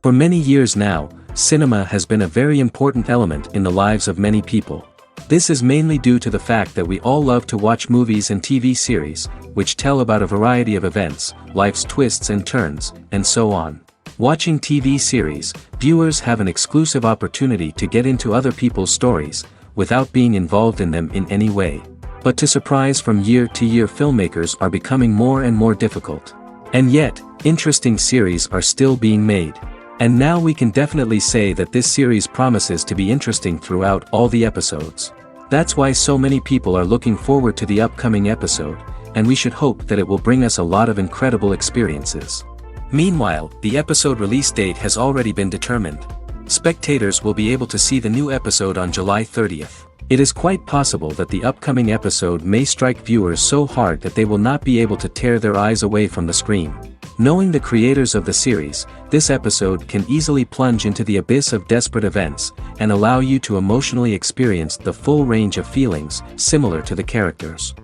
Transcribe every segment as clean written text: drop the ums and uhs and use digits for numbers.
For many years now, cinema has been a very important element in the lives of many people. This is mainly due to the fact that we all love to watch movies and TV series, which tell about a variety of events, life's twists and turns, and so on. Watching TV series, viewers have an exclusive opportunity to get into other people's stories, without being involved in them in any way. But to surprise from year to year, filmmakers are becoming more and more difficult. And yet, interesting series are still being made. And now we can definitely say that this series promises to be interesting throughout all the episodes. That's why so many people are looking forward to the upcoming episode, and we should hope that it will bring us a lot of incredible experiences. Meanwhile, the episode release date has already been determined. Spectators will be able to see the new episode on July 30th. It is quite possible that the upcoming episode may strike viewers so hard that they will not be able to tear their eyes away from the screen. Knowing the creators of the series, this episode can easily plunge into the abyss of desperate events, and allow you to emotionally experience the full range of feelings, similar to the characters.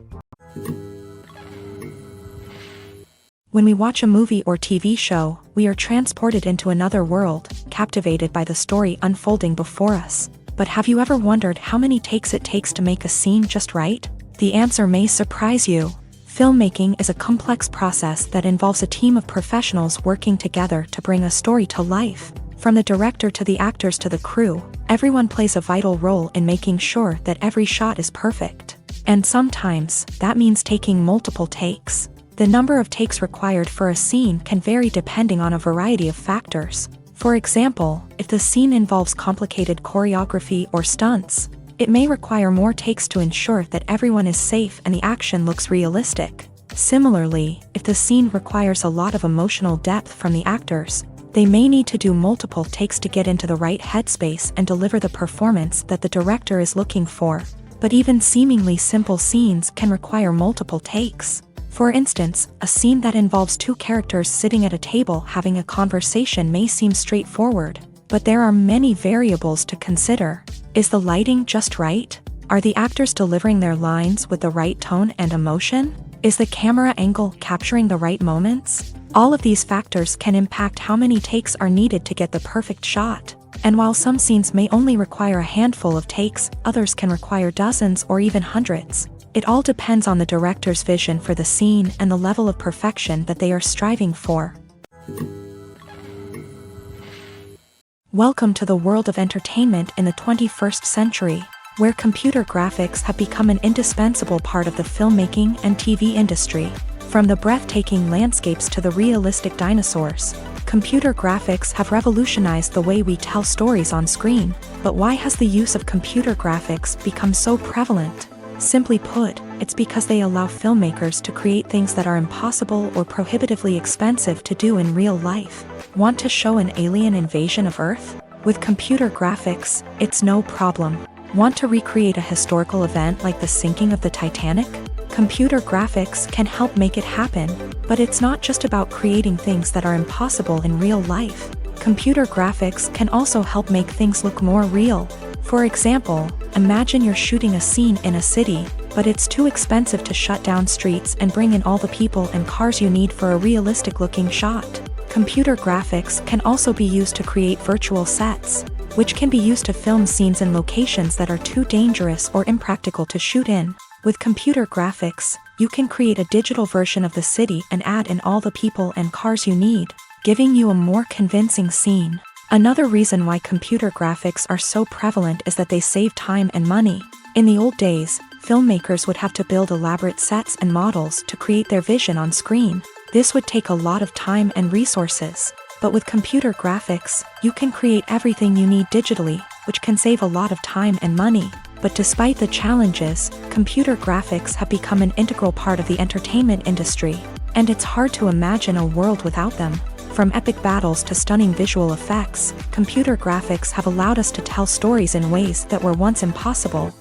When we watch a movie or TV show, we are transported into another world, captivated by the story unfolding before us. But have you ever wondered how many takes it takes to make a scene just right? The answer may surprise you. Filmmaking is a complex process that involves a team of professionals working together to bring a story to life. From the director to the actors to the crew, everyone plays a vital role in making sure that every shot is perfect. And sometimes, that means taking multiple takes. The number of takes required for a scene can vary depending on a variety of factors. For example, if the scene involves complicated choreography or stunts, it may require more takes to ensure that everyone is safe and the action looks realistic. Similarly, if the scene requires a lot of emotional depth from the actors, they may need to do multiple takes to get into the right headspace and deliver the performance that the director is looking for. But even seemingly simple scenes can require multiple takes. For instance, a scene that involves two characters sitting at a table having a conversation may seem straightforward, but there are many variables to consider. Is the lighting just right? Are the actors delivering their lines with the right tone and emotion? Is the camera angle capturing the right moments? All of these factors can impact how many takes are needed to get the perfect shot. And while some scenes may only require a handful of takes, others can require dozens or even hundreds. It all depends on the director's vision for the scene and the level of perfection that they are striving for. Welcome to the world of entertainment in the 21st century, where computer graphics have become an indispensable part of the filmmaking and TV industry. From the breathtaking landscapes to the realistic dinosaurs, computer graphics have revolutionized the way we tell stories on screen. But why has the use of computer graphics become so prevalent? Simply put, it's because they allow filmmakers to create things that are impossible or prohibitively expensive to do in real life. Want to show an alien invasion of Earth? With computer graphics, it's no problem. Want to recreate a historical event like the sinking of the Titanic? Computer graphics can help make it happen. But it's not just about creating things that are impossible in real life. Computer graphics can also help make things look more real. For example, imagine you're shooting a scene in a city, but it's too expensive to shut down streets and bring in all the people and cars you need for a realistic-looking shot. Computer graphics can also be used to create virtual sets, which can be used to film scenes in locations that are too dangerous or impractical to shoot in. With computer graphics, you can create a digital version of the city and add in all the people and cars you need, giving you a more convincing scene. Another reason why computer graphics are so prevalent is that they save time and money. In the old days, filmmakers would have to build elaborate sets and models to create their vision on screen. This would take a lot of time and resources. But with computer graphics, you can create everything you need digitally, which can save a lot of time and money. But despite the challenges, computer graphics have become an integral part of the entertainment industry, and it's hard to imagine a world without them. From epic battles to stunning visual effects, computer graphics have allowed us to tell stories in ways that were once impossible.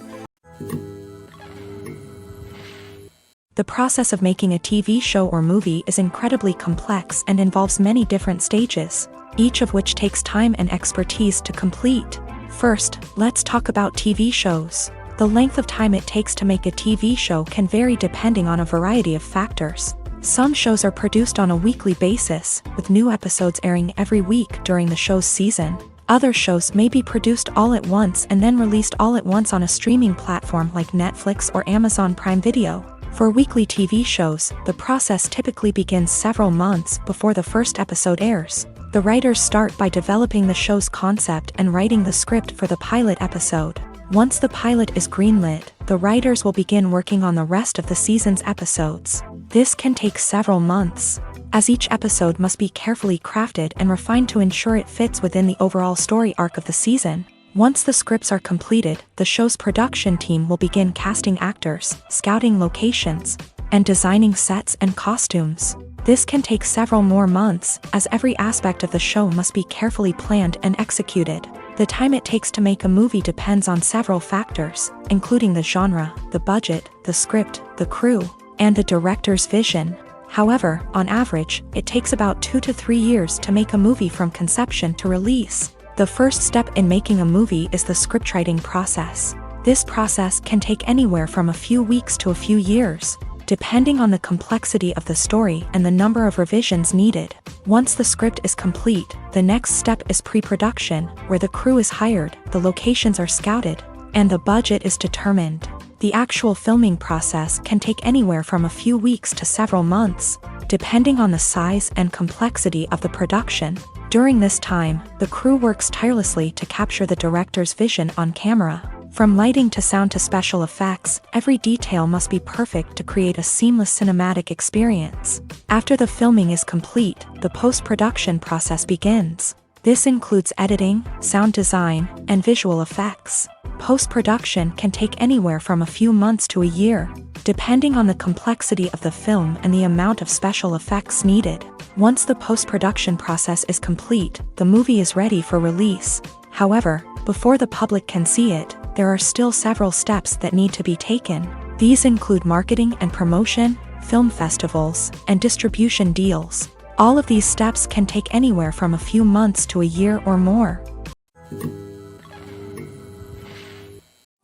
The process of making a TV show or movie is incredibly complex and involves many different stages, each of which takes time and expertise to complete. First, let's talk about TV shows. The length of time it takes to make a TV show can vary depending on a variety of factors. Some shows are produced on a weekly basis, with new episodes airing every week during the show's season. Other shows may be produced all at once and then released all at once on a streaming platform like Netflix or Amazon Prime Video. For weekly TV shows, the process typically begins several months before the first episode airs. The writers start by developing the show's concept and writing the script for the pilot episode. Once the pilot is greenlit, the writers will begin working on the rest of the season's episodes. This can take several months, as each episode must be carefully crafted and refined to ensure it fits within the overall story arc of the season. Once the scripts are completed, the show's production team will begin casting actors, scouting locations, and designing sets and costumes. This can take several more months, as every aspect of the show must be carefully planned and executed. The time it takes to make a movie depends on several factors, including the genre, the budget, the script, the crew, and the director's vision. However, on average, it takes about 2 to 3 years to make a movie from conception to release. The first step in making a movie is the scriptwriting process. This process can take anywhere from a few weeks to a few years, depending on the complexity of the story and the number of revisions needed. Once the script is complete, the next step is pre-production, where the crew is hired, the locations are scouted, and the budget is determined. The actual filming process can take anywhere from a few weeks to several months, depending on the size and complexity of the production. During this time, the crew works tirelessly to capture the director's vision on camera. From lighting to sound to special effects, every detail must be perfect to create a seamless cinematic experience. After the filming is complete, the post-production process begins. This includes editing, sound design, and visual effects. Post-production can take anywhere from a few months to a year, depending on the complexity of the film and the amount of special effects needed. Once the post-production process is complete, the movie is ready for release. However, before the public can see it, there are still several steps that need to be taken. These include marketing and promotion, film festivals, and distribution deals. All of these steps can take anywhere from a few months to a year or more.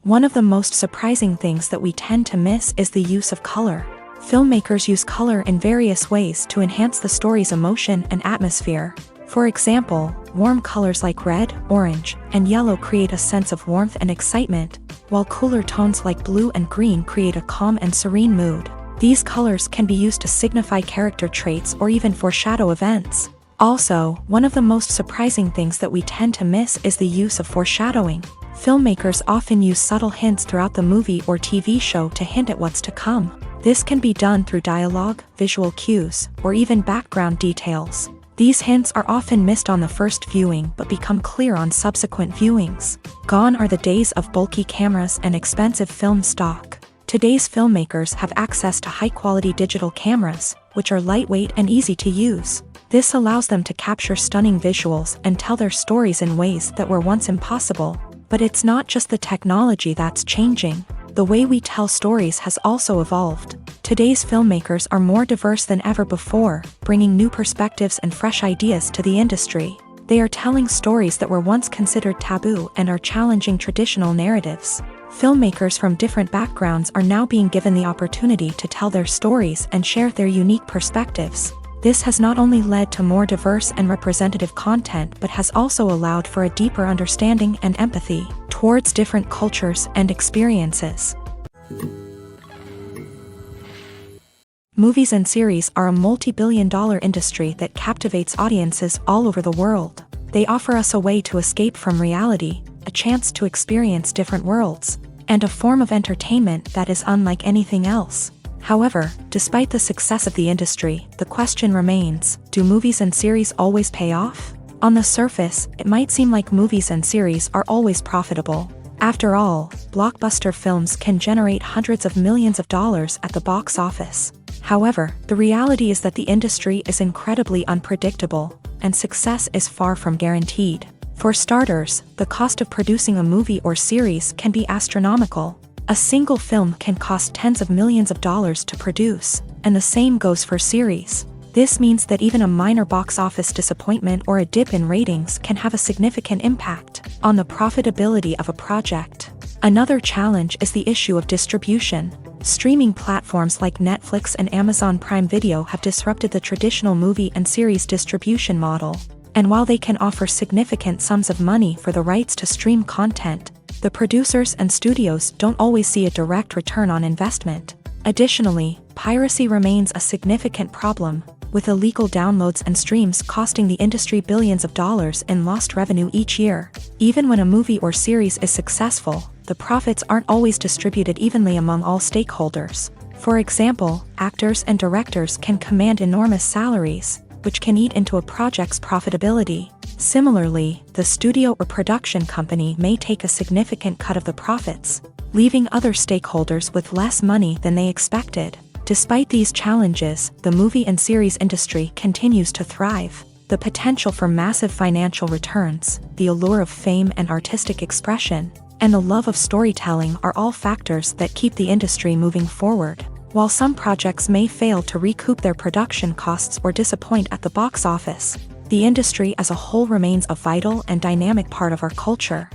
One of the most surprising things that we tend to miss is the use of color. Filmmakers use color in various ways to enhance the story's emotion and atmosphere. For example, warm colors like red, orange, and yellow create a sense of warmth and excitement, while cooler tones like blue and green create a calm and serene mood. These colors can be used to signify character traits or even foreshadow events. Also, one of the most surprising things that we tend to miss is the use of foreshadowing. Filmmakers often use subtle hints throughout the movie or TV show to hint at what's to come. This can be done through dialogue, visual cues, or even background details. These hints are often missed on the first viewing but become clear on subsequent viewings. Gone are the days of bulky cameras and expensive film stock. Today's filmmakers have access to high-quality digital cameras, which are lightweight and easy to use. This allows them to capture stunning visuals and tell their stories in ways that were once impossible. But it's not just the technology that's changing. The way we tell stories has also evolved. Today's filmmakers are more diverse than ever before, bringing new perspectives and fresh ideas to the industry. They are telling stories that were once considered taboo and are challenging traditional narratives. Filmmakers from different backgrounds are now being given the opportunity to tell their stories and share their unique perspectives. This has not only led to more diverse and representative content but has also allowed for a deeper understanding and empathy towards different cultures and experiences. Movies and series are a multi-billion-dollar industry that captivates audiences all over the world. They offer us a way to escape from reality, a chance to experience different worlds, and a form of entertainment that is unlike anything else. However, despite the success of the industry, the question remains, do movies and series always pay off? On the surface, it might seem like movies and series are always profitable. After all, blockbuster films can generate hundreds of millions of dollars at the box office. However, the reality is that the industry is incredibly unpredictable, and success is far from guaranteed. For starters, the cost of producing a movie or series can be astronomical. A single film can cost tens of millions of dollars to produce, and the same goes for series. This means that even a minor box office disappointment or a dip in ratings can have a significant impact on the profitability of a project. Another challenge is the issue of distribution. Streaming platforms like Netflix and Amazon Prime Video have disrupted the traditional movie and series distribution model. And while they can offer significant sums of money for the rights to stream content, the producers and studios don't always see a direct return on investment. Additionally, piracy remains a significant problem, with illegal downloads and streams costing the industry billions of dollars in lost revenue each year. Even when a movie or series is successful, the profits aren't always distributed evenly among all stakeholders. For example, actors and directors can command enormous salaries, which can eat into a project's profitability. Similarly, the studio or production company may take a significant cut of the profits, leaving other stakeholders with less money than they expected. Despite these challenges, the movie and series industry continues to thrive. The potential for massive financial returns, the allure of fame and artistic expression, and the love of storytelling are all factors that keep the industry moving forward. While some projects may fail to recoup their production costs or disappoint at the box office, the industry as a whole remains a vital and dynamic part of our culture.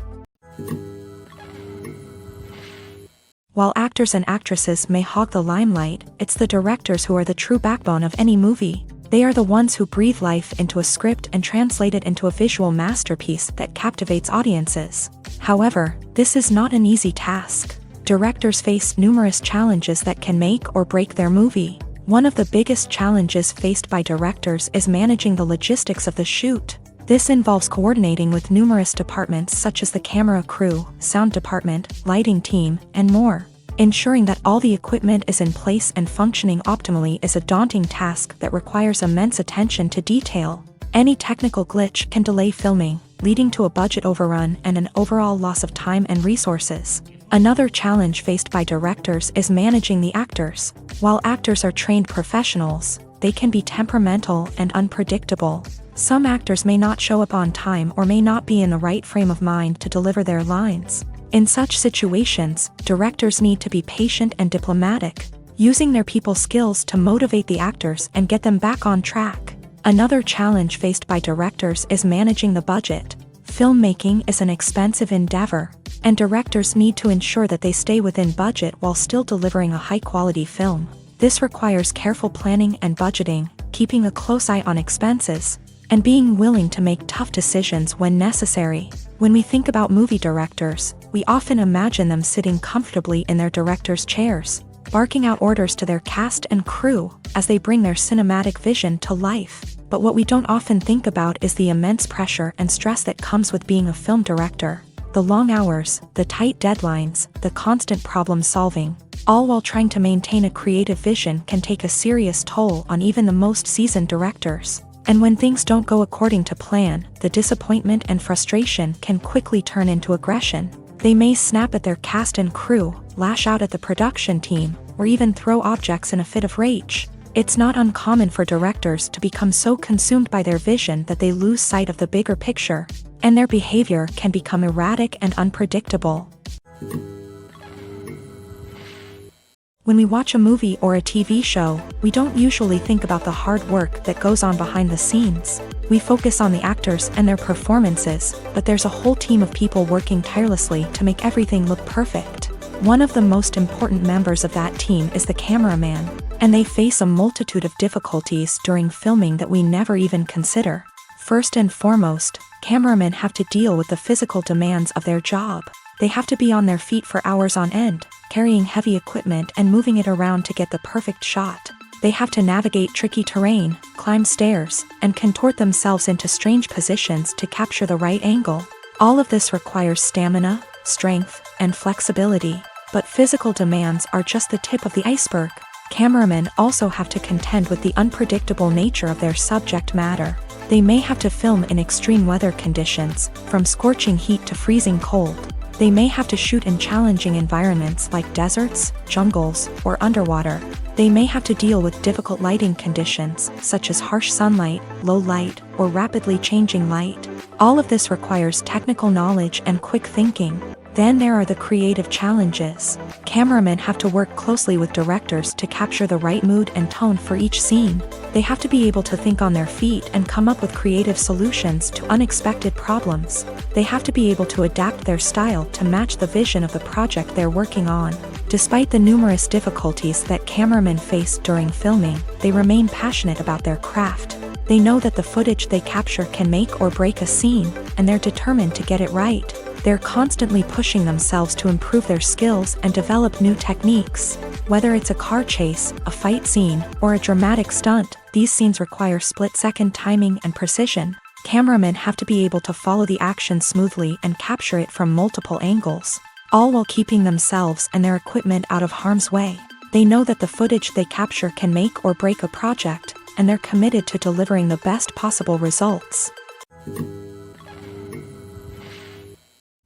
While actors and actresses may hog the limelight, it's the directors who are the true backbone of any movie. They are the ones who breathe life into a script and translate it into a visual masterpiece that captivates audiences. However, this is not an easy task. Directors face numerous challenges that can make or break their movie. One of the biggest challenges faced by directors is managing the logistics of the shoot. This involves coordinating with numerous departments such as the camera crew, sound department, lighting team, and more. Ensuring that all the equipment is in place and functioning optimally is a daunting task that requires immense attention to detail. Any technical glitch can delay filming, leading to a budget overrun and an overall loss of time and resources. Another challenge faced by directors is managing the actors. While actors are trained professionals, they can be temperamental and unpredictable. Some actors may not show up on time or may not be in the right frame of mind to deliver their lines. In such situations, directors need to be patient and diplomatic, using their people skills to motivate the actors and get them back on track. Another challenge faced by directors is managing the budget. Filmmaking is an expensive endeavor, and directors need to ensure that they stay within budget while still delivering a high-quality film. This requires careful planning and budgeting, keeping a close eye on expenses, and being willing to make tough decisions when necessary. When we think about movie directors, we often imagine them sitting comfortably in their director's chairs, barking out orders to their cast and crew as they bring their cinematic vision to life. But what we don't often think about is the immense pressure and stress that comes with being a film director. The long hours, the tight deadlines, the constant problem solving, all while trying to maintain a creative vision can take a serious toll on even the most seasoned directors. And when things don't go according to plan, the disappointment and frustration can quickly turn into aggression. They may snap at their cast and crew, lash out at the production team, or even throw objects in a fit of rage. It's not uncommon for directors to become so consumed by their vision that they lose sight of the bigger picture, and their behavior can become erratic and unpredictable. When we watch a movie or a TV show, we don't usually think about the hard work that goes on behind the scenes. We focus on the actors and their performances, but there's a whole team of people working tirelessly to make everything look perfect. One of the most important members of that team is the cameraman, and they face a multitude of difficulties during filming that we never even consider. First and foremost, cameramen have to deal with the physical demands of their job. They have to be on their feet for hours on end, carrying heavy equipment and moving it around to get the perfect shot. They have to navigate tricky terrain, climb stairs, and contort themselves into strange positions to capture the right angle. All of this requires stamina, strength, and flexibility. But physical demands are just the tip of the iceberg. Cameramen also have to contend with the unpredictable nature of their subject matter. They may have to film in extreme weather conditions, from scorching heat to freezing cold. They may have to shoot in challenging environments like deserts, jungles, or underwater. They may have to deal with difficult lighting conditions, such as harsh sunlight, low light, or rapidly changing light. All of this requires technical knowledge and quick thinking. Then there are the creative challenges. Cameramen have to work closely with directors to capture the right mood and tone for each scene. They have to be able to think on their feet and come up with creative solutions to unexpected problems. They have to be able to adapt their style to match the vision of the project they're working on. Despite the numerous difficulties that cameramen face during filming, they remain passionate about their craft. They know that the footage they capture can make or break a scene, and they're determined to get it right. They're constantly pushing themselves to improve their skills and develop new techniques. Whether it's a car chase, a fight scene, or a dramatic stunt, these scenes require split-second timing and precision. Cameramen have to be able to follow the action smoothly and capture it from multiple angles, all while keeping themselves and their equipment out of harm's way. They know that the footage they capture can make or break a project, and they're committed to delivering the best possible results.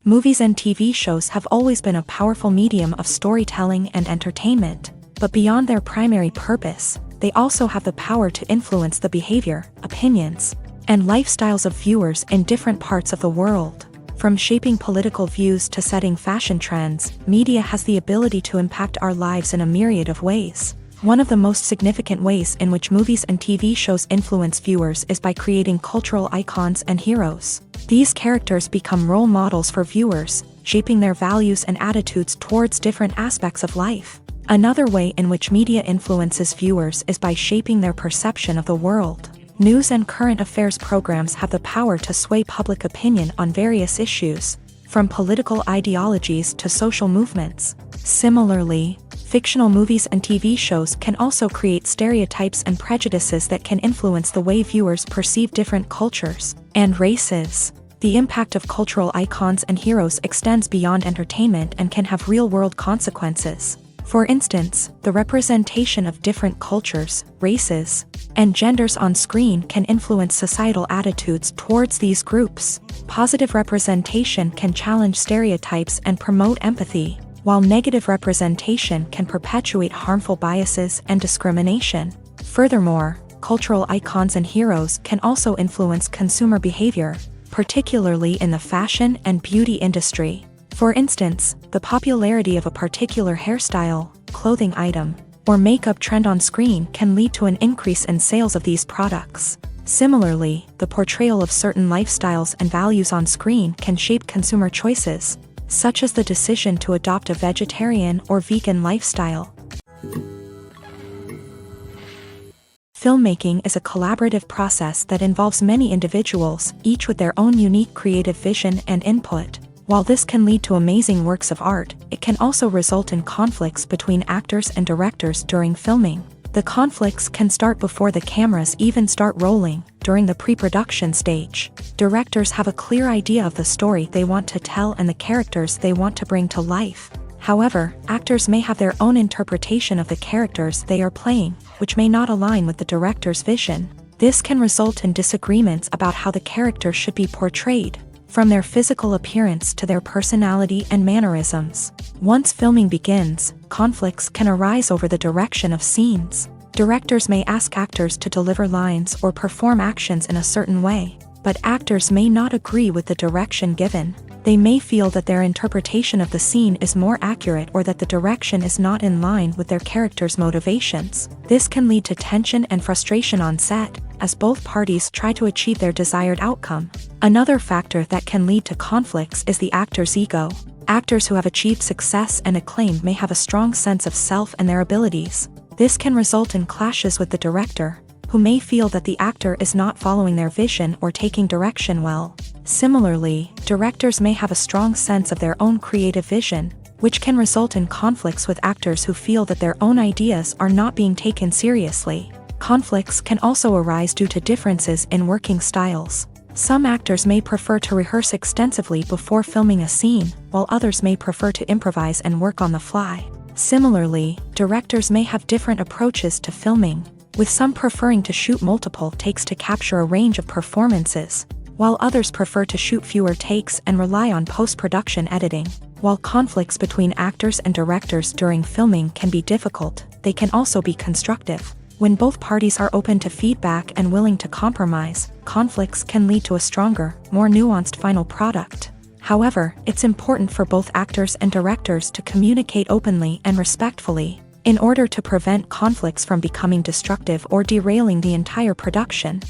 Movies and TV shows have always been a powerful medium of storytelling and entertainment, but beyond their primary purpose, they also have the power to influence the behavior, opinions, and lifestyles of viewers in different parts of the world. From shaping political views to setting fashion trends, media has the ability to impact our lives in a myriad of ways. One of the most significant ways in which movies and TV shows influence viewers is by creating cultural icons and heroes. These characters become role models for viewers, shaping their values and attitudes towards different aspects of life. Another way in which media influences viewers is by shaping their perception of the world. News and current affairs programs have the power to sway public opinion on various issues, from political ideologies to social movements. Similarly, fictional movies and TV shows can also create stereotypes and prejudices that can influence the way viewers perceive different cultures and races. The impact of cultural icons and heroes extends beyond entertainment and can have real-world consequences. For instance, the representation of different cultures, races, and genders on screen can influence societal attitudes towards these groups. Positive representation can challenge stereotypes and promote empathy, while negative representation can perpetuate harmful biases and discrimination. Furthermore, cultural icons and heroes can also influence consumer behavior, particularly in the fashion and beauty industry. For instance, the popularity of a particular hairstyle, clothing item, or makeup trend on screen can lead to an increase in sales of these products. Similarly, the portrayal of certain lifestyles and values on screen can shape consumer choices, such as the decision to adopt a vegetarian or vegan lifestyle. Filmmaking is a collaborative process that involves many individuals, each with their own unique creative vision and input. While this can lead to amazing works of art, it can also result in conflicts between actors and directors during filming. The conflicts can start before the cameras even start rolling, during the pre-production stage. Directors have a clear idea of the story they want to tell and the characters they want to bring to life. However, actors may have their own interpretation of the characters they are playing, which may not align with the director's vision. This can result in disagreements about how the character should be portrayed, from their physical appearance to their personality and mannerisms. Once filming begins, conflicts can arise over the direction of scenes. Directors may ask actors to deliver lines or perform actions in a certain way, but actors may not agree with the direction given. They may feel that their interpretation of the scene is more accurate or that the direction is not in line with their character's motivations. This can lead to tension and frustration on set, as both parties try to achieve their desired outcome. Another factor that can lead to conflicts is the actor's ego. Actors who have achieved success and acclaim may have a strong sense of self and their abilities. This can result in clashes with the director, who may feel that the actor is not following their vision or taking direction well. Similarly, directors may have a strong sense of their own creative vision, which can result in conflicts with actors who feel that their own ideas are not being taken seriously. Conflicts can also arise due to differences in working styles. Some actors may prefer to rehearse extensively before filming a scene, while others may prefer to improvise and work on the fly. Similarly, directors may have different approaches to filming, with some preferring to shoot multiple takes to capture a range of performances, while others prefer to shoot fewer takes and rely on post-production editing. While conflicts between actors and directors during filming can be difficult, they can also be constructive. When both parties are open to feedback and willing to compromise, conflicts can lead to a stronger, more nuanced final product. However, it's important for both actors and directors to communicate openly and respectfully, in order to prevent conflicts from becoming destructive or derailing the entire production.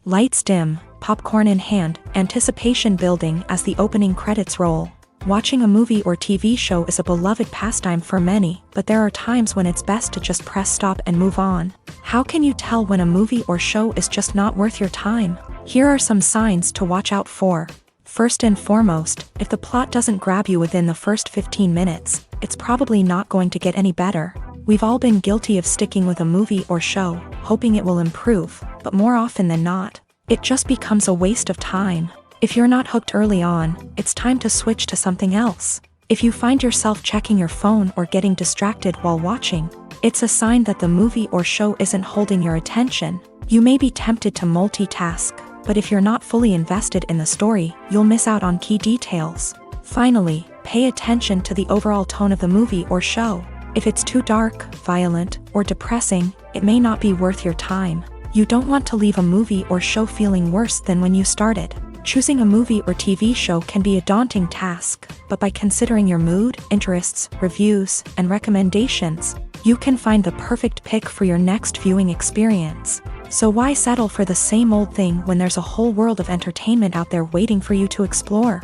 Lights dim, popcorn in hand, anticipation building as the opening credits roll. Watching a movie or TV show is a beloved pastime for many, but there are times when it's best to just press stop and move on. How can you tell when a movie or show is just not worth your time? Here are some signs to watch out for. First and foremost, if the plot doesn't grab you within the first 15 minutes, it's probably not going to get any better. We've all been guilty of sticking with a movie or show, hoping it will improve, but more often than not, it just becomes a waste of time. If you're not hooked early on, it's time to switch to something else. If you find yourself checking your phone or getting distracted while watching, it's a sign that the movie or show isn't holding your attention. You may be tempted to multitask, but if you're not fully invested in the story, you'll miss out on key details. Finally, pay attention to the overall tone of the movie or show. If it's too dark, violent, or depressing, it may not be worth your time. You don't want to leave a movie or show feeling worse than when you started. Choosing a movie or TV show can be a daunting task, but by considering your mood, interests, reviews, and recommendations, you can find the perfect pick for your next viewing experience. So why settle for the same old thing when there's a whole world of entertainment out there waiting for you to explore?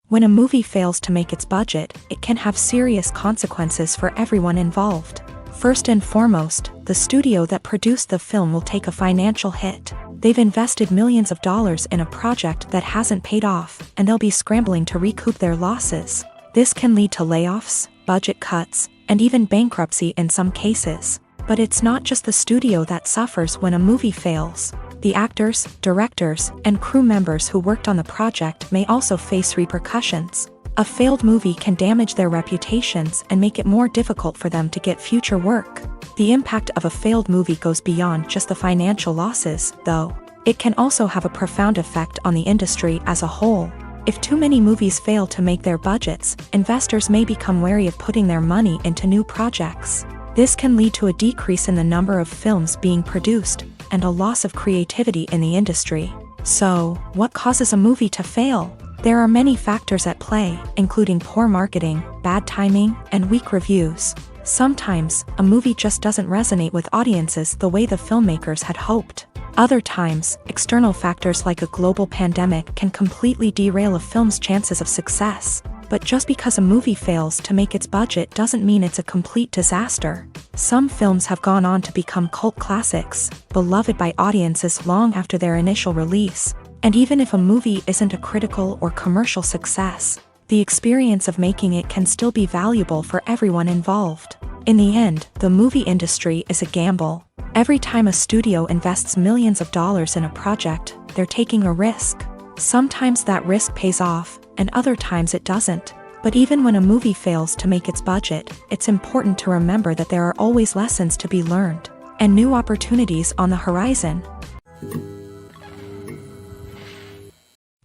When a movie fails to make its budget, it can have serious consequences for everyone involved. First and foremost, the studio that produced the film will take a financial hit. They've invested millions of dollars in a project that hasn't paid off, and they'll be scrambling to recoup their losses. This can lead to layoffs, budget cuts, and even bankruptcy in some cases. But it's not just the studio that suffers when a movie fails. The actors, directors, and crew members who worked on the project may also face repercussions. A failed movie can damage their reputations and make it more difficult for them to get future work. The impact of a failed movie goes beyond just the financial losses, though. It can also have a profound effect on the industry as a whole. If too many movies fail to make their budgets, investors may become wary of putting their money into new projects. This can lead to a decrease in the number of films being produced, and a loss of creativity in the industry. So, what causes a movie to fail? There are many factors at play, including poor marketing, bad timing, and weak reviews. Sometimes, a movie just doesn't resonate with audiences the way the filmmakers had hoped. Other times, external factors like a global pandemic can completely derail a film's chances of success. But just because a movie fails to make its budget doesn't mean it's a complete disaster. Some films have gone on to become cult classics, beloved by audiences long after their initial release. And even if a movie isn't a critical or commercial success, the experience of making it can still be valuable for everyone involved. In the end, the movie industry is a gamble. Every time a studio invests millions of dollars in a project, they're taking a risk. Sometimes that risk pays off, and other times it doesn't. But even when a movie fails to make its budget, it's important to remember that there are always lessons to be learned, and new opportunities on the horizon.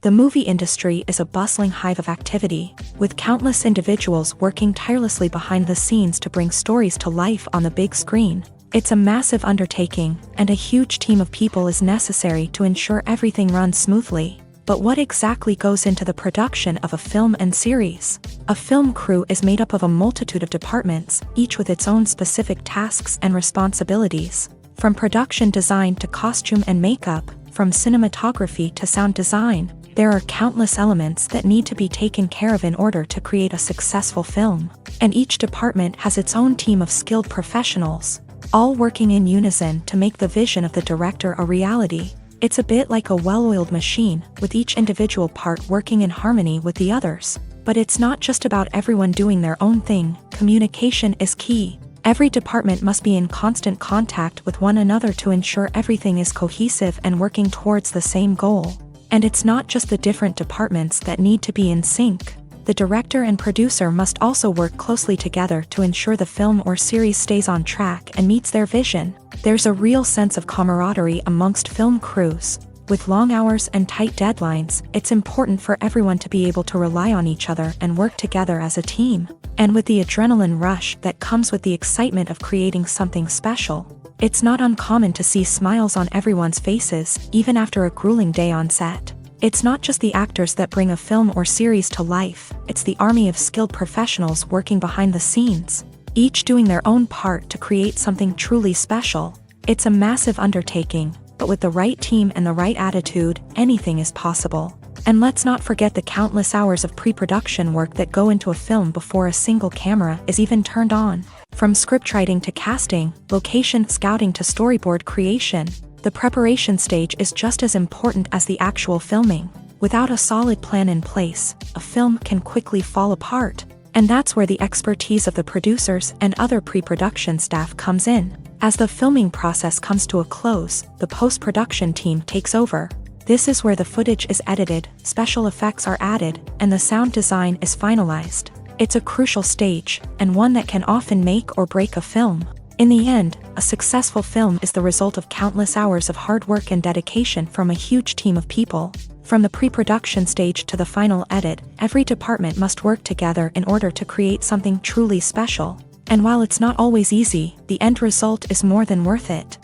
The movie industry is a bustling hive of activity, with countless individuals working tirelessly behind the scenes to bring stories to life on the big screen. It's a massive undertaking, and a huge team of people is necessary to ensure everything runs smoothly. But what exactly goes into the production of a film and series? A film crew is made up of a multitude of departments, each with its own specific tasks and responsibilities. From production design to costume and makeup, from cinematography to sound design, there are countless elements that need to be taken care of in order to create a successful film. And each department has its own team of skilled professionals, all working in unison to make the vision of the director a reality. It's a bit like a well-oiled machine, with each individual part working in harmony with the others. But it's not just about everyone doing their own thing. Communication is key. Every department must be in constant contact with one another to ensure everything is cohesive and working towards the same goal. And it's not just the different departments that need to be in sync. The director and producer must also work closely together to ensure the film or series stays on track and meets their vision. There's a real sense of camaraderie amongst film crews. With long hours and tight deadlines, it's important for everyone to be able to rely on each other and work together as a team. And with the adrenaline rush that comes with the excitement of creating something special, it's not uncommon to see smiles on everyone's faces, even after a grueling day on set. It's not just the actors that bring a film or series to life, it's the army of skilled professionals working behind the scenes, each doing their own part to create something truly special. It's a massive undertaking, but with the right team and the right attitude, anything is possible. And let's not forget the countless hours of pre-production work that go into a film before a single camera is even turned on. From scriptwriting to casting, location scouting to storyboard creation, the preparation stage is just as important as the actual filming. Without a solid plan in place, a film can quickly fall apart. And that's where the expertise of the producers and other pre-production staff comes in. As the filming process comes to a close, the post-production team takes over. This is where the footage is edited, special effects are added, and the sound design is finalized. It's a crucial stage, and one that can often make or break a film. In the end, a successful film is the result of countless hours of hard work and dedication from a huge team of people. From the pre-production stage to the final edit, every department must work together in order to create something truly special. And while it's not always easy, the end result is more than worth it.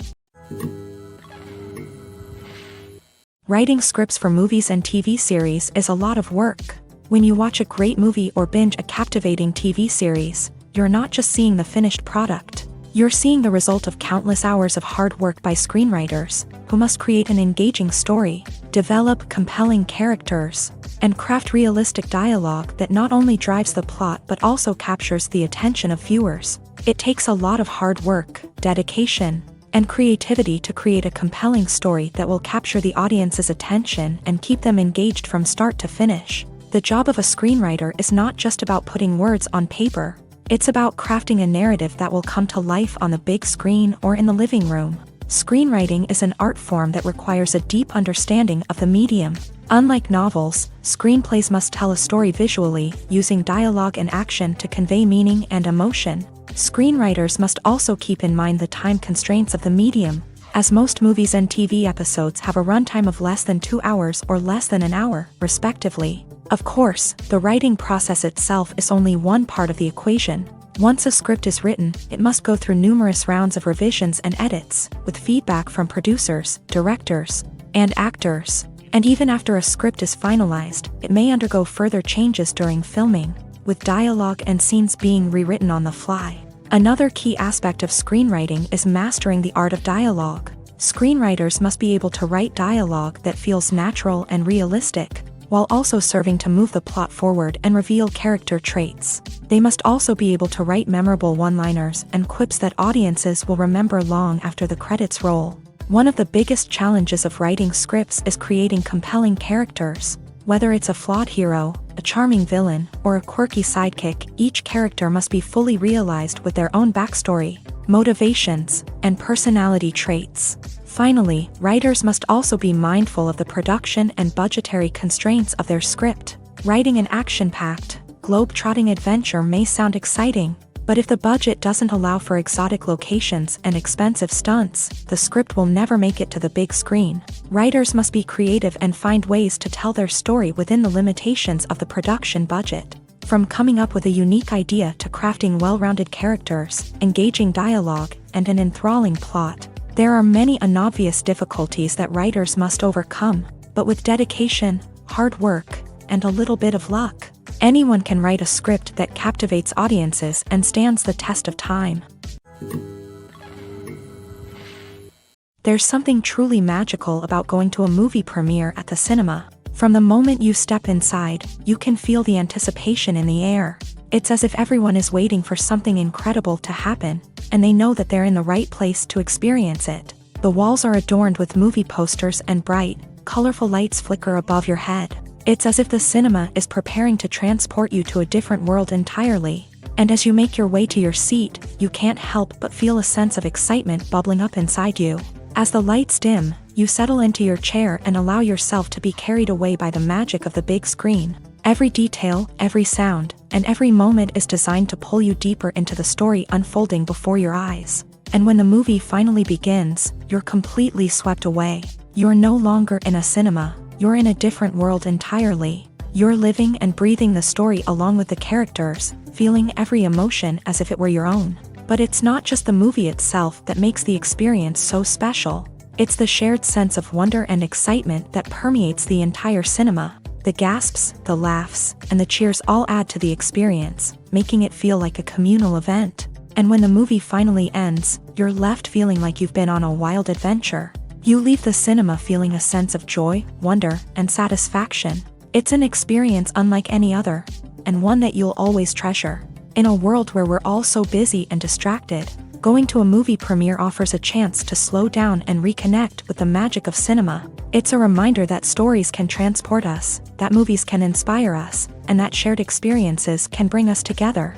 Writing scripts for movies and TV series is a lot of work. When you watch a great movie or binge a captivating TV series, you're not just seeing the finished product. You're seeing the result of countless hours of hard work by screenwriters, who must create an engaging story, develop compelling characters, and craft realistic dialogue that not only drives the plot but also captures the attention of viewers. It takes a lot of hard work, dedication, and creativity to create a compelling story that will capture the audience's attention and keep them engaged from start to finish. The job of a screenwriter is not just about putting words on paper. It's about crafting a narrative that will come to life on the big screen or in the living room. Screenwriting is an art form that requires a deep understanding of the medium. Unlike novels, screenplays must tell a story visually, using dialogue and action to convey meaning and emotion. Screenwriters must also keep in mind the time constraints of the medium, as most movies and TV episodes have a runtime of less than 2 hours or less than an hour, respectively. Of course, the writing process itself is only one part of the equation. Once a script is written, it must go through numerous rounds of revisions and edits, with feedback from producers, directors, and actors. And even after a script is finalized, it may undergo further changes during filming, with dialogue and scenes being rewritten on the fly. Another key aspect of screenwriting is mastering the art of dialogue. Screenwriters must be able to write dialogue that feels natural and realistic, while also serving to move the plot forward and reveal character traits. They must also be able to write memorable one-liners and quips that audiences will remember long after the credits roll. One of the biggest challenges of writing scripts is creating compelling characters. Whether it's a flawed hero, a charming villain, or a quirky sidekick, each character must be fully realized with their own backstory, motivations, and personality traits. Finally, writers must also be mindful of the production and budgetary constraints of their script. Writing an action-packed, globe-trotting adventure may sound exciting, but if the budget doesn't allow for exotic locations and expensive stunts, the script will never make it to the big screen. Writers must be creative and find ways to tell their story within the limitations of the production budget. From coming up with a unique idea to crafting well-rounded characters, engaging dialogue, and an enthralling plot, there are many unobvious difficulties that writers must overcome, but with dedication, hard work, and a little bit of luck, anyone can write a script that captivates audiences and stands the test of time. There's something truly magical about going to a movie premiere at the cinema. From the moment you step inside, you can feel the anticipation in the air. It's as if everyone is waiting for something incredible to happen, and they know that they're in the right place to experience it. The walls are adorned with movie posters and bright, colorful lights flicker above your head. It's as if the cinema is preparing to transport you to a different world entirely. And as you make your way to your seat, you can't help but feel a sense of excitement bubbling up inside you. As the lights dim, you settle into your chair and allow yourself to be carried away by the magic of the big screen. Every detail, every sound, and every moment is designed to pull you deeper into the story unfolding before your eyes. And when the movie finally begins, you're completely swept away. You're no longer in a cinema, you're in a different world entirely. You're living and breathing the story along with the characters, feeling every emotion as if it were your own. But it's not just the movie itself that makes the experience so special. It's the shared sense of wonder and excitement that permeates the entire cinema. The gasps, the laughs, and the cheers all add to the experience, making it feel like a communal event. And when the movie finally ends, you're left feeling like you've been on a wild adventure. You leave the cinema feeling a sense of joy, wonder, and satisfaction. It's an experience unlike any other, and one that you'll always treasure. In a world where we're all so busy and distracted, going to a movie premiere offers a chance to slow down and reconnect with the magic of cinema. It's a reminder that stories can transport us, that movies can inspire us, and that shared experiences can bring us together.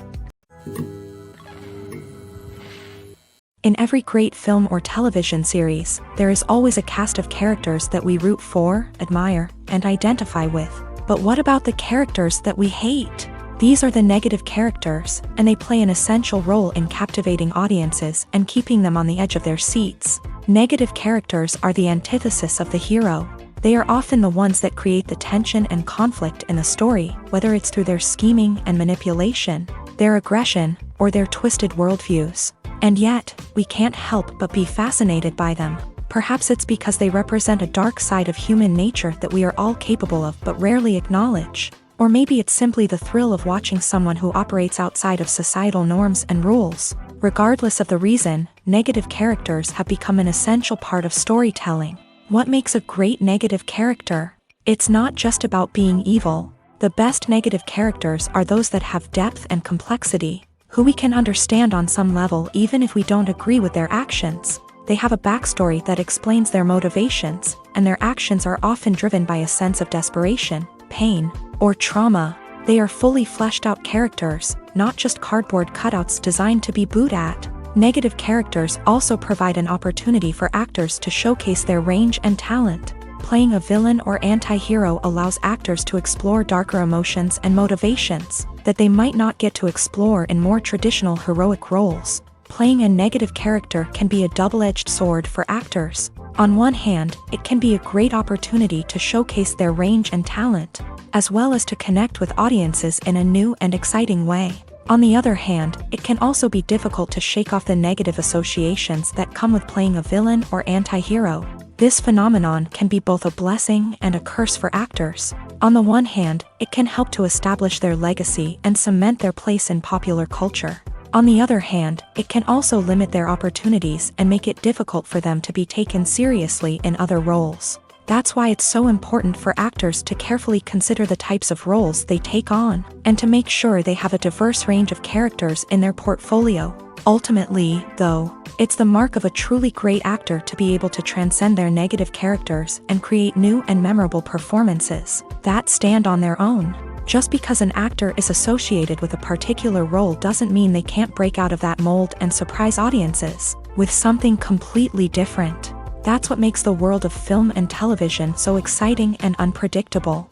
In every great film or television series, there is always a cast of characters that we root for, admire, and identify with. But what about the characters that we hate? These are the negative characters, and they play an essential role in captivating audiences and keeping them on the edge of their seats. Negative characters are the antithesis of the hero. They are often the ones that create the tension and conflict in the story, whether it's through their scheming and manipulation, their aggression, or their twisted worldviews. And yet, we can't help but be fascinated by them. Perhaps it's because they represent a dark side of human nature that we are all capable of but rarely acknowledge. Or maybe it's simply the thrill of watching someone who operates outside of societal norms and rules. Regardless of the reason, negative characters have become an essential part of storytelling. What makes a great negative character? It's not just about being evil. The best negative characters are those that have depth and complexity, who we can understand on some level even if we don't agree with their actions. They have a backstory that explains their motivations, and their actions are often driven by a sense of desperation, pain, or trauma. They are fully fleshed out characters, not just cardboard cutouts designed to be booed at. Negative characters also provide an opportunity for actors to showcase their range and talent. Playing a villain or anti-hero allows actors to explore darker emotions and motivations that they might not get to explore in more traditional heroic roles. Playing a negative character can be a double-edged sword for actors. On one hand, it can be a great opportunity to showcase their range and talent, as well as to connect with audiences in a new and exciting way. On the other hand, it can also be difficult to shake off the negative associations that come with playing a villain or anti-hero. This phenomenon can be both a blessing and a curse for actors. On the one hand, it can help to establish their legacy and cement their place in popular culture. On the other hand, it can also limit their opportunities and make it difficult for them to be taken seriously in other roles. That's why it's so important for actors to carefully consider the types of roles they take on, and to make sure they have a diverse range of characters in their portfolio. Ultimately, though, it's the mark of a truly great actor to be able to transcend their negative characters and create new and memorable performances that stand on their own. Just because an actor is associated with a particular role doesn't mean they can't break out of that mold and surprise audiences with something completely different. That's what makes the world of film and television so exciting and unpredictable.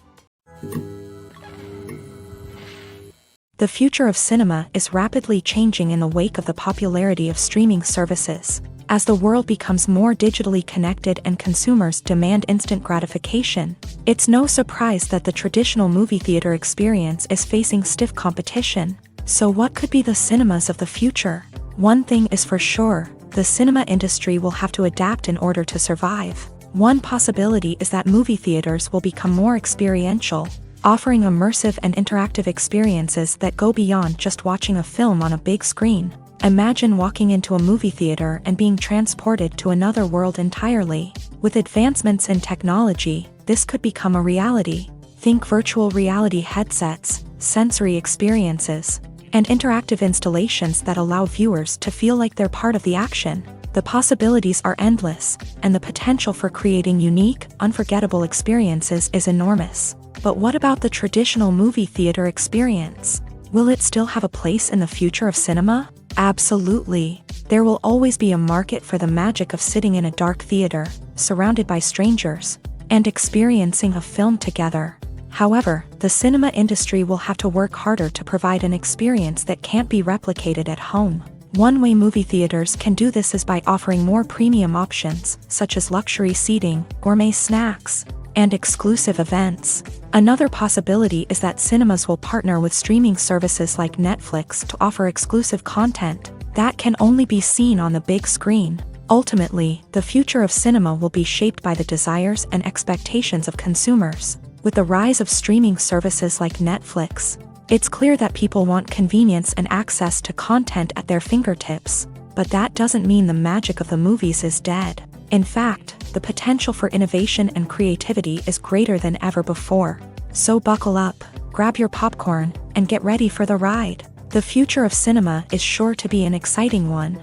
The future of cinema is rapidly changing in the wake of the popularity of streaming services. As the world becomes more digitally connected and consumers demand instant gratification, it's no surprise that the traditional movie theater experience is facing stiff competition. So what could be the cinemas of the future? One thing is for sure, the cinema industry will have to adapt in order to survive. One possibility is that movie theaters will become more experiential, offering immersive and interactive experiences that go beyond just watching a film on a big screen. Imagine walking into a movie theater and being transported to another world entirely. With advancements in technology, this could become a reality. Think virtual reality headsets, sensory experiences, and interactive installations that allow viewers to feel like they're part of the action. The possibilities are endless, and the potential for creating unique, unforgettable experiences is enormous. But what about the traditional movie theater experience? Will it still have a place in the future of cinema? Absolutely. There will always be a market for the magic of sitting in a dark theater, surrounded by strangers, and experiencing a film together. However, the cinema industry will have to work harder to provide an experience that can't be replicated at home. One way movie theaters can do this is by offering more premium options, such as luxury seating, gourmet snacks, and exclusive events. Another possibility is that cinemas will partner with streaming services like Netflix to offer exclusive content that can only be seen on the big screen. Ultimately, the future of cinema will be shaped by the desires and expectations of consumers. With the rise of streaming services like Netflix, it's clear that people want convenience and access to content at their fingertips. But that doesn't mean the magic of the movies is dead. In fact, the potential for innovation and creativity is greater than ever before. So buckle up, grab your popcorn, and get ready for the ride. The future of cinema is sure to be an exciting one.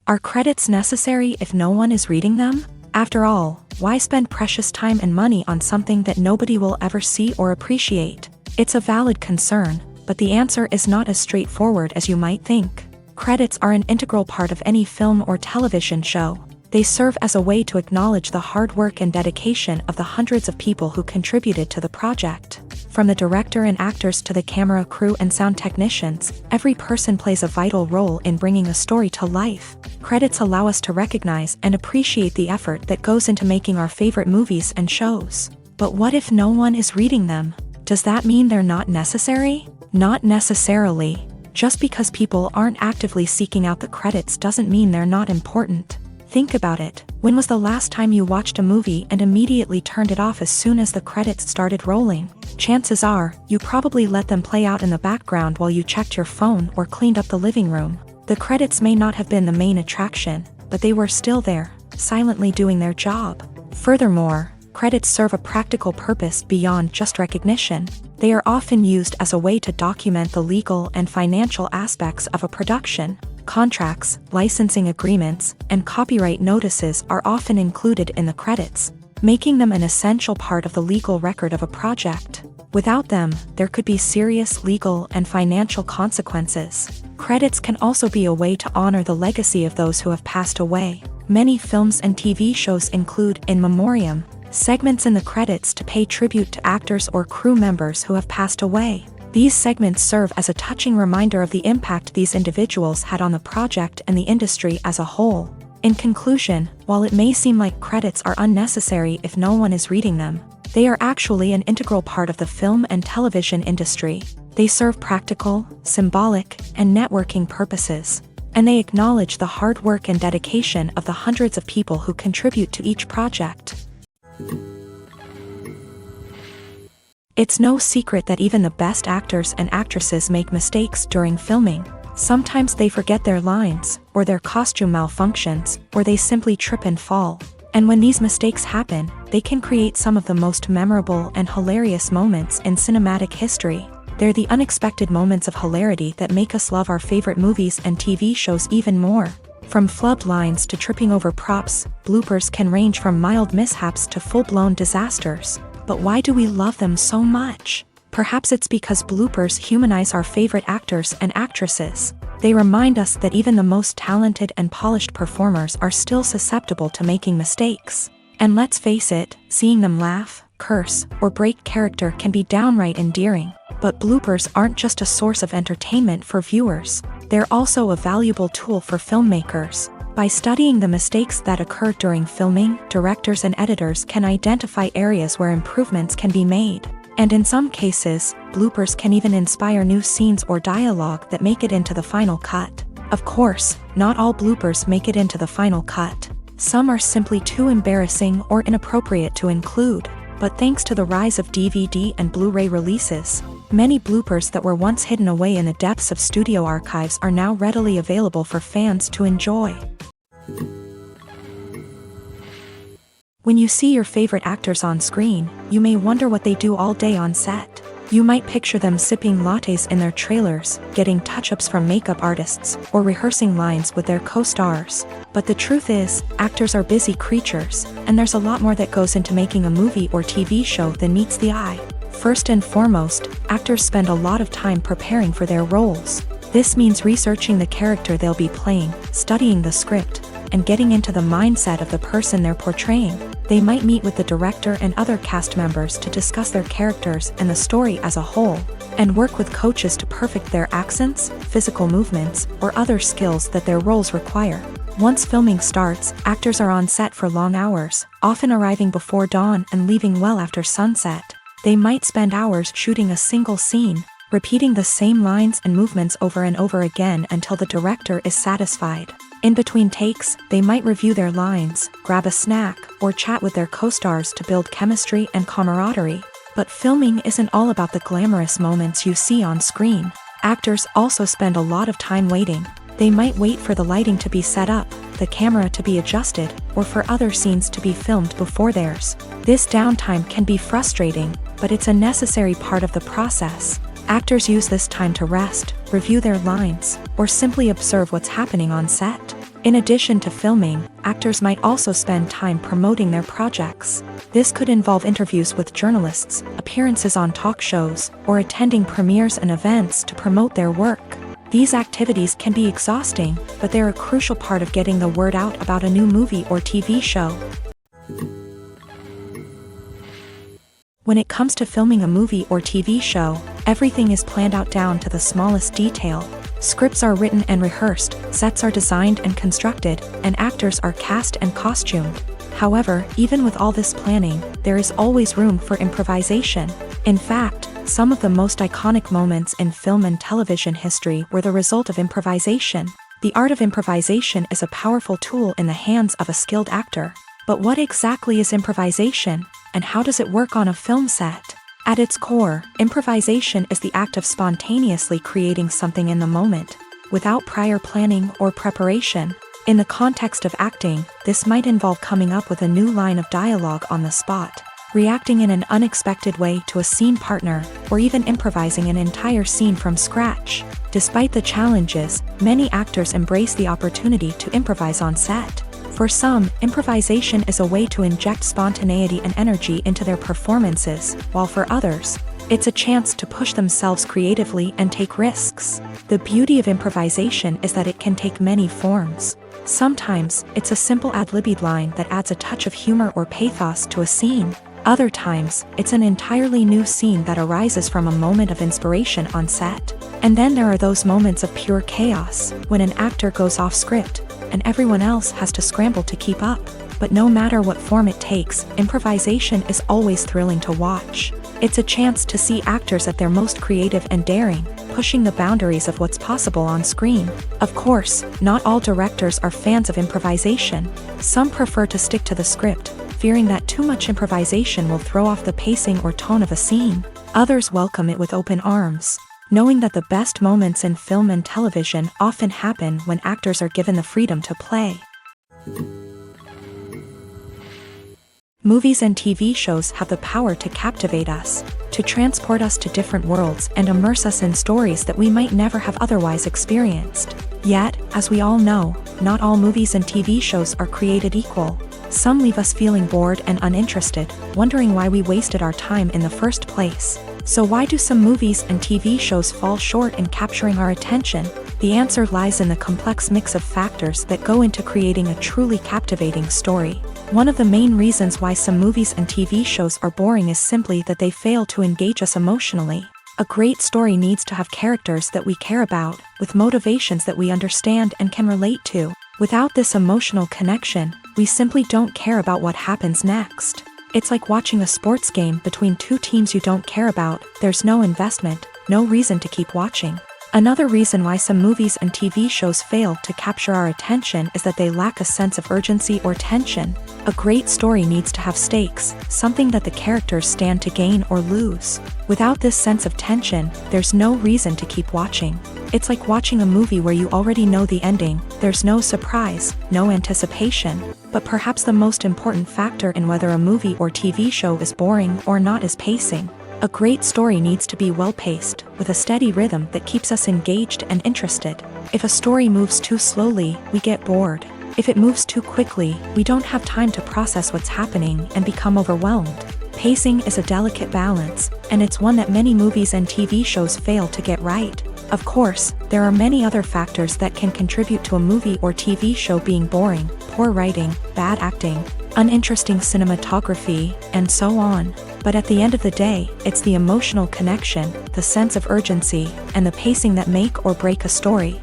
Are credits necessary if no one is reading them? After all, why spend precious time and money on something that nobody will ever see or appreciate? It's a valid concern, but the answer is not as straightforward as you might think. Credits are an integral part of any film or television show. They serve as a way to acknowledge the hard work and dedication of the hundreds of people who contributed to the project. From the director and actors to the camera crew and sound technicians, every person plays a vital role in bringing a story to life. Credits allow us to recognize and appreciate the effort that goes into making our favorite movies and shows. But what if no one is reading them? Does that mean they're not necessary? Not necessarily. Just because people aren't actively seeking out the credits doesn't mean they're not important. Think about it. When was the last time you watched a movie and immediately turned it off as soon as the credits started rolling? Chances are, you probably let them play out in the background while you checked your phone or cleaned up the living room. The credits may not have been the main attraction, but they were still there, silently doing their job. Furthermore, credits serve a practical purpose beyond just recognition. They are often used as a way to document the legal and financial aspects of a production. Contracts, licensing agreements, and copyright notices are often included in the credits, making them an essential part of the legal record of a project. Without them, there could be serious legal and financial consequences. Credits can also be a way to honor the legacy of those who have passed away. Many films and TV shows include in memoriam segments in the credits to pay tribute to actors or crew members who have passed away. These segments serve as a touching reminder of the impact these individuals had on the project and the industry as a whole. In conclusion, while it may seem like credits are unnecessary if no one is reading them, they are actually an integral part of the film and television industry. They serve practical, symbolic, and networking purposes, and they acknowledge the hard work and dedication of the hundreds of people who contribute to each project. It's no secret that even the best actors and actresses make mistakes during filming. Sometimes they forget their lines, or their costume malfunctions, or they simply trip and fall. And when these mistakes happen, they can create some of the most memorable and hilarious moments in cinematic history. They're the unexpected moments of hilarity that make us love our favorite movies and TV shows even more. From flubbed lines to tripping over props, bloopers can range from mild mishaps to full-blown disasters. But why do we love them so much? Perhaps it's because bloopers humanize our favorite actors and actresses. They remind us that even the most talented and polished performers are still susceptible to making mistakes. And let's face it, seeing them laugh, curse, or break character can be downright endearing. But bloopers aren't just a source of entertainment for viewers. They're also a valuable tool for filmmakers. By studying the mistakes that occur during filming, directors and editors can identify areas where improvements can be made. And in some cases, bloopers can even inspire new scenes or dialogue that make it into the final cut. Of course, not all bloopers make it into the final cut. Some are simply too embarrassing or inappropriate to include. But thanks to the rise of DVD and Blu-ray releases, many bloopers that were once hidden away in the depths of studio archives are now readily available for fans to enjoy. When you see your favorite actors on screen, you may wonder what they do all day on set. You might picture them sipping lattes in their trailers, getting touch-ups from makeup artists, or rehearsing lines with their co-stars. But the truth is, actors are busy creatures, and there's a lot more that goes into making a movie or TV show than meets the eye. First and foremost, actors spend a lot of time preparing for their roles. This means researching the character they'll be playing, studying the script, and getting into the mindset of the person they're portraying. They might meet with the director and other cast members to discuss their characters and the story as a whole, and work with coaches to perfect their accents, physical movements, or other skills that their roles require. Once filming starts, actors are on set for long hours, often arriving before dawn and leaving well after sunset. They might spend hours shooting a single scene, repeating the same lines and movements over and over again until the director is satisfied. In between takes, they might review their lines, grab a snack, or chat with their co-stars to build chemistry and camaraderie. But filming isn't all about the glamorous moments you see on screen. Actors also spend a lot of time waiting. They might wait for the lighting to be set up, the camera to be adjusted, or for other scenes to be filmed before theirs. This downtime can be frustrating, but it's a necessary part of the process. Actors use this time to rest, review their lines, or simply observe what's happening on set. In addition to filming, actors might also spend time promoting their projects. This could involve interviews with journalists, appearances on talk shows, or attending premieres and events to promote their work. These activities can be exhausting, but they're a crucial part of getting the word out about a new movie or TV show. When it comes to filming a movie or TV show, everything is planned out down to the smallest detail. Scripts are written and rehearsed, sets are designed and constructed, and actors are cast and costumed. However, even with all this planning, there is always room for improvisation. In fact, some of the most iconic moments in film and television history were the result of improvisation. The art of improvisation is a powerful tool in the hands of a skilled actor. But what exactly is improvisation, and how does it work on a film set? At its core, improvisation is the act of spontaneously creating something in the moment, without prior planning or preparation. In the context of acting, this might involve coming up with a new line of dialogue on the spot, reacting in an unexpected way to a scene partner, or even improvising an entire scene from scratch. Despite the challenges, many actors embrace the opportunity to improvise on set. For some, improvisation is a way to inject spontaneity and energy into their performances, while for others, it's a chance to push themselves creatively and take risks. The beauty of improvisation is that it can take many forms. Sometimes, it's a simple ad-libbed line that adds a touch of humor or pathos to a scene. Other times, it's an entirely new scene that arises from a moment of inspiration on set. And then there are those moments of pure chaos, when an actor goes off script, and everyone else has to scramble to keep up. But no matter what form it takes, improvisation is always thrilling to watch. It's a chance to see actors at their most creative and daring, pushing the boundaries of what's possible on screen. Of course, not all directors are fans of improvisation. Some prefer to stick to the script, fearing that too much improvisation will throw off the pacing or tone of a scene. Others welcome it with open arms, knowing that the best moments in film and television often happen when actors are given the freedom to play. Movies and TV shows have the power to captivate us, to transport us to different worlds and immerse us in stories that we might never have otherwise experienced. Yet, as we all know, not all movies and TV shows are created equal. Some leave us feeling bored and uninterested, wondering why we wasted our time in the first place. So why do some movies and TV shows fall short in capturing our attention? The answer lies in the complex mix of factors that go into creating a truly captivating story. One of the main reasons why some movies and TV shows are boring is simply that they fail to engage us emotionally. A great story needs to have characters that we care about, with motivations that we understand and can relate to. Without this emotional connection, we simply don't care about what happens next. It's like watching a sports game between two teams you don't care about. There's no investment, no reason to keep watching. Another reason why some movies and TV shows fail to capture our attention is that they lack a sense of urgency or tension. A great story needs to have stakes, something that the characters stand to gain or lose. Without this sense of tension, there's no reason to keep watching. It's like watching a movie where you already know the ending. There's no surprise, no anticipation. But perhaps the most important factor in whether a movie or TV show is boring or not is pacing. A great story needs to be well-paced, with a steady rhythm that keeps us engaged and interested. If a story moves too slowly, we get bored. If it moves too quickly, we don't have time to process what's happening and become overwhelmed. Pacing is a delicate balance, and it's one that many movies and TV shows fail to get right. Of course, there are many other factors that can contribute to a movie or TV show being boring: poor writing, bad acting, uninteresting cinematography, and so on. But at the end of the day, it's the emotional connection, the sense of urgency, and the pacing that make or break a story.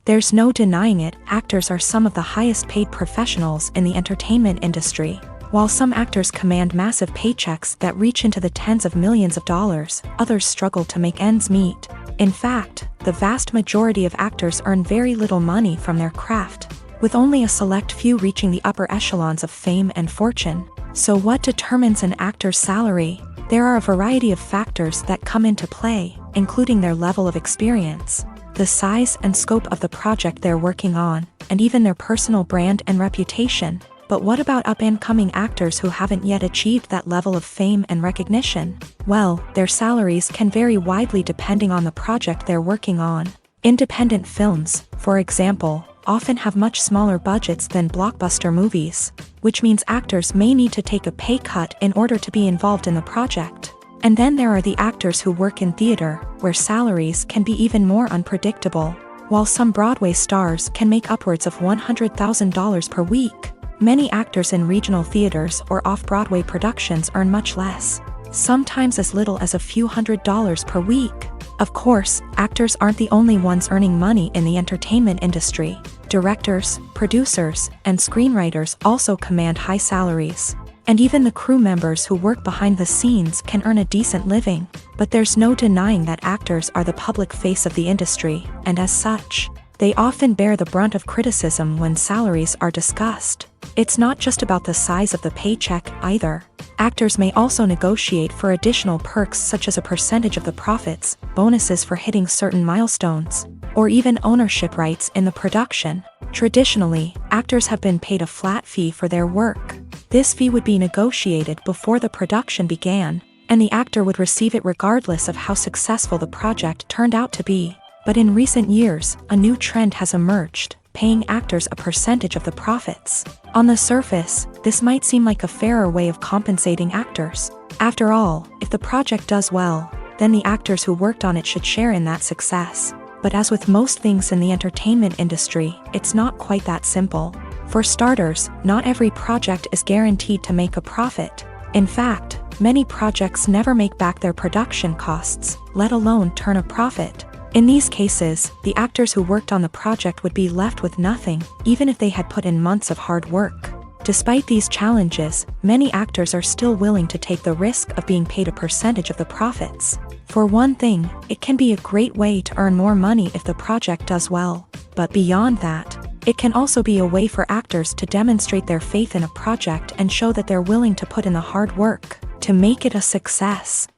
There's no denying it, actors are some of the highest paid professionals in the entertainment industry. While some actors command massive paychecks that reach into the tens of millions of dollars, others struggle to make ends meet. In fact, the vast majority of actors earn very little money from their craft, with only a select few reaching the upper echelons of fame and fortune. So what determines an actor's salary? There are a variety of factors that come into play, including their level of experience, the size and scope of the project they're working on, and even their personal brand and reputation. But what about up-and-coming actors who haven't yet achieved that level of fame and recognition? Well, their salaries can vary widely depending on the project they're working on. Independent films, for example, often have much smaller budgets than blockbuster movies, which means actors may need to take a pay cut in order to be involved in the project. And then there are the actors who work in theater, where salaries can be even more unpredictable. While some Broadway stars can make upwards of $100,000 per week, many actors in regional theaters or off-Broadway productions earn much less, sometimes as little as a few $100s per week. Of course, actors aren't the only ones earning money in the entertainment industry. Directors, producers, and screenwriters also command high salaries. And even the crew members who work behind the scenes can earn a decent living. But there's no denying that actors are the public face of the industry, and as such, they often bear the brunt of criticism when salaries are discussed. It's not just about the size of the paycheck, either. Actors may also negotiate for additional perks such as a percentage of the profits, bonuses for hitting certain milestones, or even ownership rights in the production. Traditionally, actors have been paid a flat fee for their work. This fee would be negotiated before the production began, and the actor would receive it regardless of how successful the project turned out to be. But in recent years, a new trend has emerged, paying actors a percentage of the profits. On the surface, this might seem like a fairer way of compensating actors. After all, if the project does well, then the actors who worked on it should share in that success. But as with most things in the entertainment industry, it's not quite that simple. For starters, not every project is guaranteed to make a profit. In fact, many projects never make back their production costs, let alone turn a profit. In these cases, the actors who worked on the project would be left with nothing, even if they had put in months of hard work. Despite these challenges, many actors are still willing to take the risk of being paid a percentage of the profits. For one thing, it can be a great way to earn more money if the project does well. But beyond that, it can also be a way for actors to demonstrate their faith in a project and show that they're willing to put in the hard work to make it a success.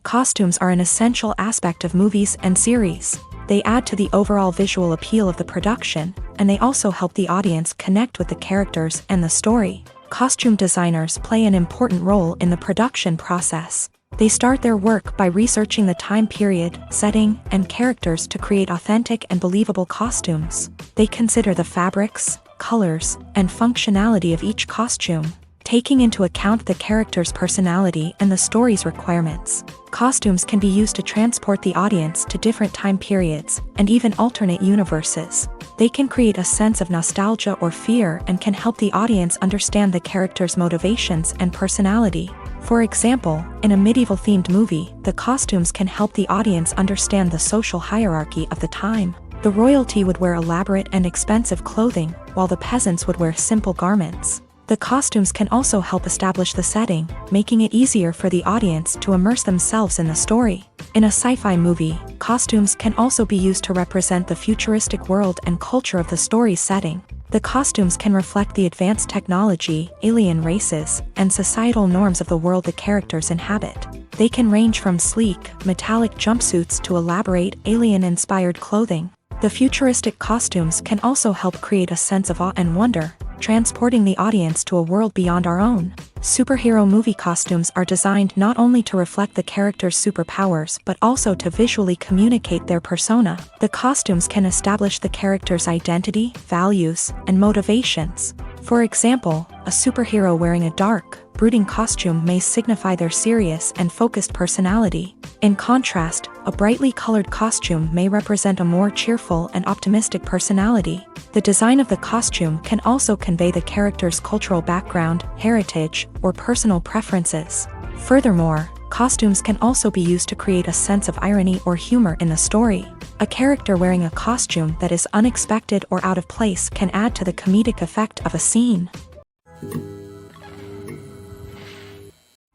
Costumes are an essential aspect of movies and series. They add to the overall visual appeal of the production, and they also help the audience connect with the characters and the story. Costume designers play an important role in the production process. They start their work by researching the time period, setting, and characters to create authentic and believable costumes. They consider the fabrics, colors, and functionality of each costume, taking into account the character's personality and the story's requirements. Costumes can be used to transport the audience to different time periods, and even alternate universes. They can create a sense of nostalgia or fear and can help the audience understand the character's motivations and personality. For example, in a medieval-themed movie, the costumes can help the audience understand the social hierarchy of the time. The royalty would wear elaborate and expensive clothing, while the peasants would wear simple garments. The costumes can also help establish the setting, making it easier for the audience to immerse themselves in the story. In a sci-fi movie, costumes can also be used to represent the futuristic world and culture of the story's setting. The costumes can reflect the advanced technology, alien races, and societal norms of the world the characters inhabit. They can range from sleek, metallic jumpsuits to elaborate, alien-inspired clothing. The futuristic costumes can also help create a sense of awe and wonder, transporting the audience to a world beyond our own. Superhero movie costumes are designed not only to reflect the character's superpowers but also to visually communicate their persona. The costumes can establish the character's identity, values, and motivations. For example, a superhero wearing a dark, brooding costume may signify their serious and focused personality. In contrast, a brightly colored costume may represent a more cheerful and optimistic personality. The design of the costume can also convey the character's cultural background, heritage, or personal preferences. Furthermore, costumes can also be used to create a sense of irony or humor in the story. A character wearing a costume that is unexpected or out of place can add to the comedic effect of a scene.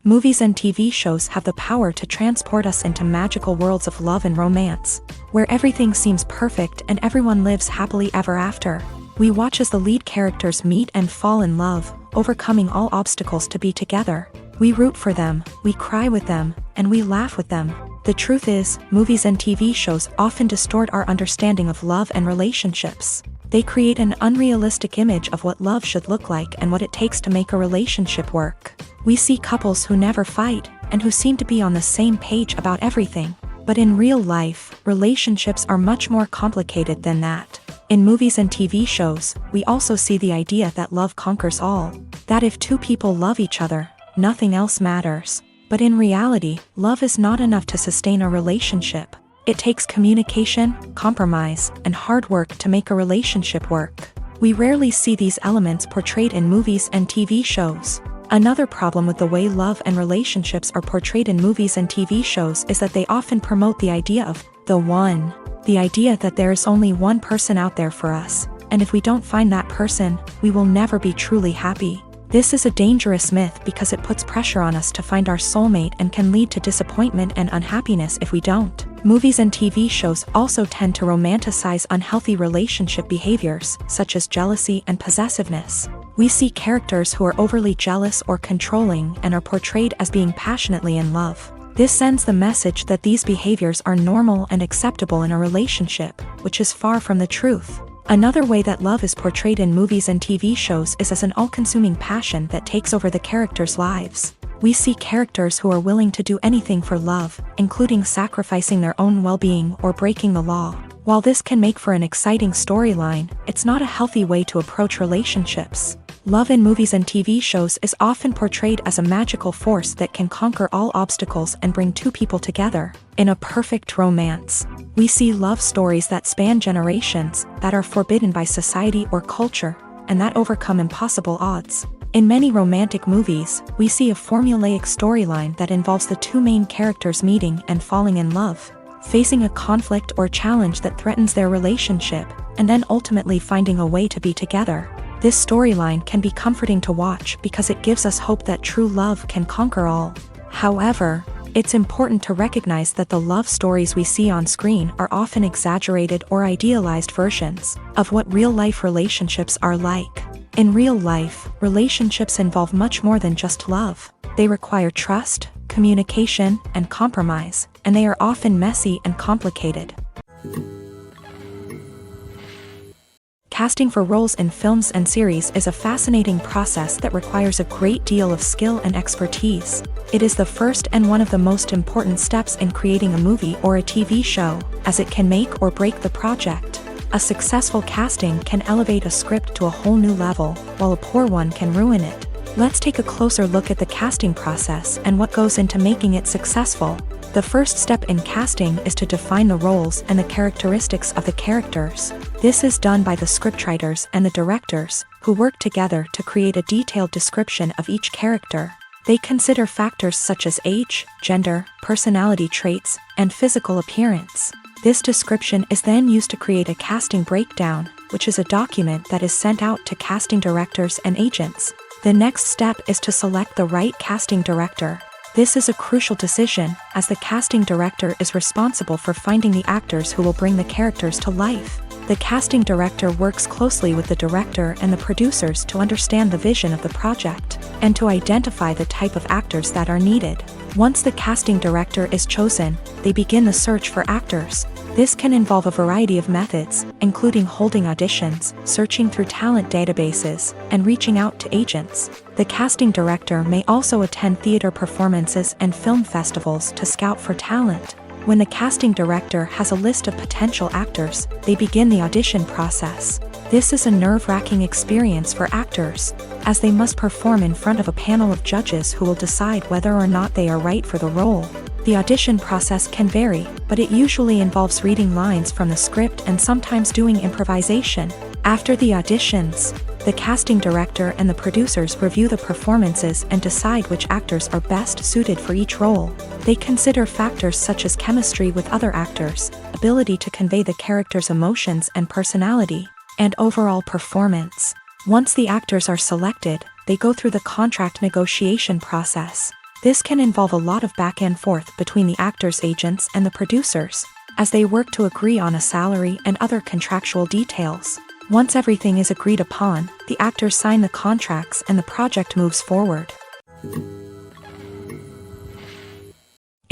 Movies and TV shows have the power to transport us into magical worlds of love and romance, where everything seems perfect and everyone lives happily ever after. We watch as the lead characters meet and fall in love, overcoming all obstacles to be together. We root for them, we cry with them, and we laugh with them. The truth is, movies and TV shows often distort our understanding of love and relationships. They create an unrealistic image of what love should look like and what it takes to make a relationship work. We see couples who never fight, and who seem to be on the same page about everything. But in real life, relationships are much more complicated than that. In movies and TV shows, we also see the idea that love conquers all. That if two people love each other, nothing else matters. But in reality, love is not enough to sustain a relationship. It takes communication, compromise, and hard work to make a relationship work. We rarely see these elements portrayed in movies and TV shows. Another problem with the way love and relationships are portrayed in movies and TV shows is that they often promote the idea of the one. The idea that there is only one person out there for us, and if we don't find that person, we will never be truly happy. This is a dangerous myth because it puts pressure on us to find our soulmate and can lead to disappointment and unhappiness if we don't. Movies and TV shows also tend to romanticize unhealthy relationship behaviors, such as jealousy and possessiveness. We see characters who are overly jealous or controlling and are portrayed as being passionately in love. This sends the message that these behaviors are normal and acceptable in a relationship, which is far from the truth. Another way that love is portrayed in movies and TV shows is as an all-consuming passion that takes over the characters' lives. We see characters who are willing to do anything for love, including sacrificing their own well-being or breaking the law. While this can make for an exciting storyline, it's not a healthy way to approach relationships. Love in movies and TV shows is often portrayed as a magical force that can conquer all obstacles and bring two people together in a perfect romance. We see love stories that span generations, that are forbidden by society or culture, and that overcome impossible odds. In many romantic movies, we see a formulaic storyline that involves the two main characters meeting and falling in love, facing a conflict or challenge that threatens their relationship, and then ultimately finding a way to be together. This storyline can be comforting to watch because it gives us hope that true love can conquer all. However, it's important to recognize that the love stories we see on screen are often exaggerated or idealized versions of what real-life relationships are like. In real life, relationships involve much more than just love. They require trust, communication, and compromise, and they are often messy and complicated. Casting for roles in films and series is a fascinating process that requires a great deal of skill and expertise. It is the first and one of the most important steps in creating a movie or a TV show, as it can make or break the project. A successful casting can elevate a script to a whole new level, while a poor one can ruin it. Let's take a closer look at the casting process and what goes into making it successful. The first step in casting is to define the roles and the characteristics of the characters. This is done by the scriptwriters and the directors, who work together to create a detailed description of each character. They consider factors such as age, gender, personality traits, and physical appearance. This description is then used to create a casting breakdown, which is a document that is sent out to casting directors and agents. The next step is to select the right casting director. This is a crucial decision, as the casting director is responsible for finding the actors who will bring the characters to life. The casting director works closely with the director and the producers to understand the vision of the project, and to identify the type of actors that are needed. Once the casting director is chosen, they begin the search for actors. This can involve a variety of methods, including holding auditions, searching through talent databases, and reaching out to agents. The casting director may also attend theater performances and film festivals to scout for talent. When the casting director has a list of potential actors, they begin the audition process. This is a nerve-wracking experience for actors, as they must perform in front of a panel of judges who will decide whether or not they are right for the role. The audition process can vary, but it usually involves reading lines from the script and sometimes doing improvisation. After the auditions, the casting director and the producers review the performances and decide which actors are best suited for each role. They consider factors such as chemistry with other actors, ability to convey the character's emotions and personality, and overall performance. Once the actors are selected, they go through the contract negotiation process. This can involve a lot of back and forth between the actors' agents and the producers, as they work to agree on a salary and other contractual details. Once everything is agreed upon, the actors sign the contracts and the project moves forward.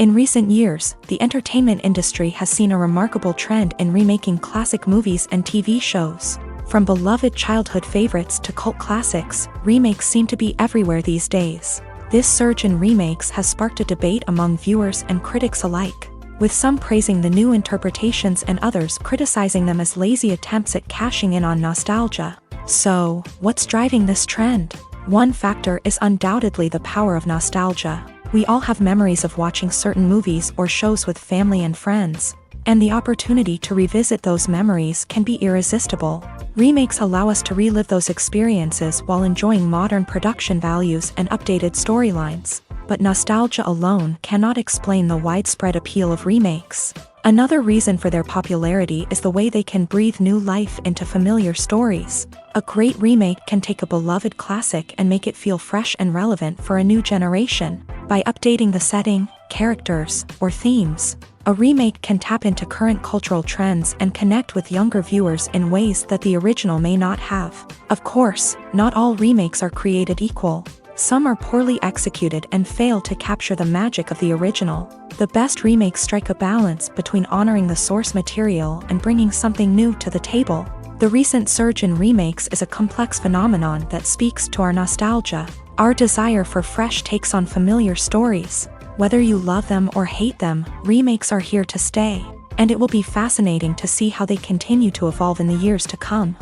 In recent years, the entertainment industry has seen a remarkable trend in remaking classic movies and TV shows. From beloved childhood favorites to cult classics, remakes seem to be everywhere these days. This surge in remakes has sparked a debate among viewers and critics alike, with some praising the new interpretations and others criticizing them as lazy attempts at cashing in on nostalgia. So, what's driving this trend? One factor is undoubtedly the power of nostalgia. We all have memories of watching certain movies or shows with family and friends, and the opportunity to revisit those memories can be irresistible. Remakes allow us to relive those experiences while enjoying modern production values and updated storylines. But nostalgia alone cannot explain the widespread appeal of remakes. Another reason for their popularity is the way they can breathe new life into familiar stories. A great remake can take a beloved classic and make it feel fresh and relevant for a new generation. By updating the setting, characters, or themes, a remake can tap into current cultural trends and connect with younger viewers in ways that the original may not have. Of course, not all remakes are created equal. Some are poorly executed and fail to capture the magic of the original. The best remakes strike a balance between honoring the source material and bringing something new to the table. The recent surge in remakes is a complex phenomenon that speaks to our nostalgia, our desire for fresh takes on familiar stories. Whether you love them or hate them, remakes are here to stay, and it will be fascinating to see how they continue to evolve in the years to come.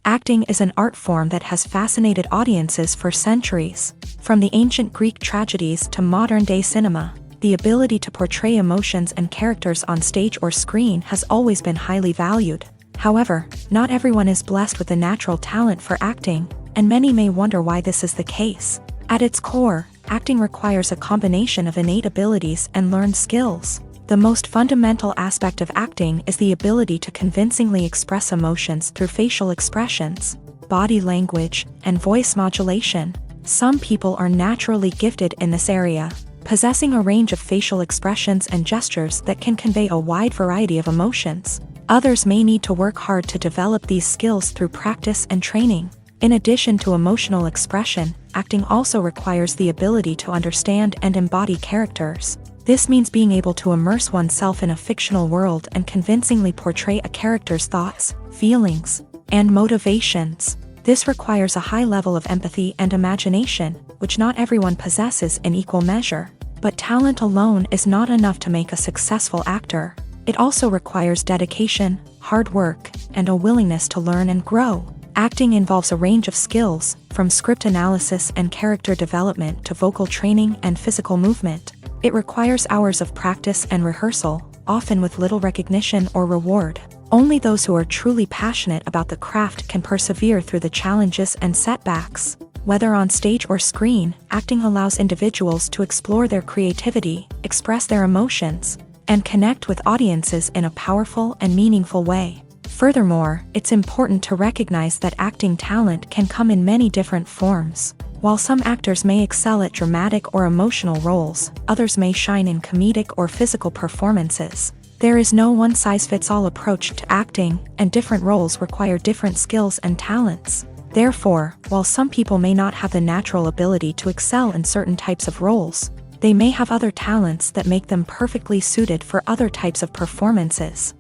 Acting is an art form that has fascinated audiences for centuries. From the ancient Greek tragedies to modern-day cinema, the ability to portray emotions and characters on stage or screen has always been highly valued. However, not everyone is blessed with the natural talent for acting, and many may wonder why this is the case. At its core, acting requires a combination of innate abilities and learned skills. The most fundamental aspect of acting is the ability to convincingly express emotions through facial expressions, body language, and voice modulation. Some people are naturally gifted in this area, possessing a range of facial expressions and gestures that can convey a wide variety of emotions. Others may need to work hard to develop these skills through practice and training. In addition to emotional expression, acting also requires the ability to understand and embody characters. This means being able to immerse oneself in a fictional world and convincingly portray a character's thoughts, feelings, and motivations. This requires a high level of empathy and imagination, which not everyone possesses in equal measure. But talent alone is not enough to make a successful actor. It also requires dedication, hard work, and a willingness to learn and grow. Acting involves a range of skills, from script analysis and character development to vocal training and physical movement. It requires hours of practice and rehearsal, often with little recognition or reward. Only those who are truly passionate about the craft can persevere through the challenges and setbacks. Whether on stage or screen, acting allows individuals to explore their creativity, express their emotions, and connect with audiences in a powerful and meaningful way. Furthermore, it's important to recognize that acting talent can come in many different forms. While some actors may excel at dramatic or emotional roles, others may shine in comedic or physical performances. There is no one-size-fits-all approach to acting, and different roles require different skills and talents. Therefore, while some people may not have the natural ability to excel in certain types of roles, they may have other talents that make them perfectly suited for other types of performances.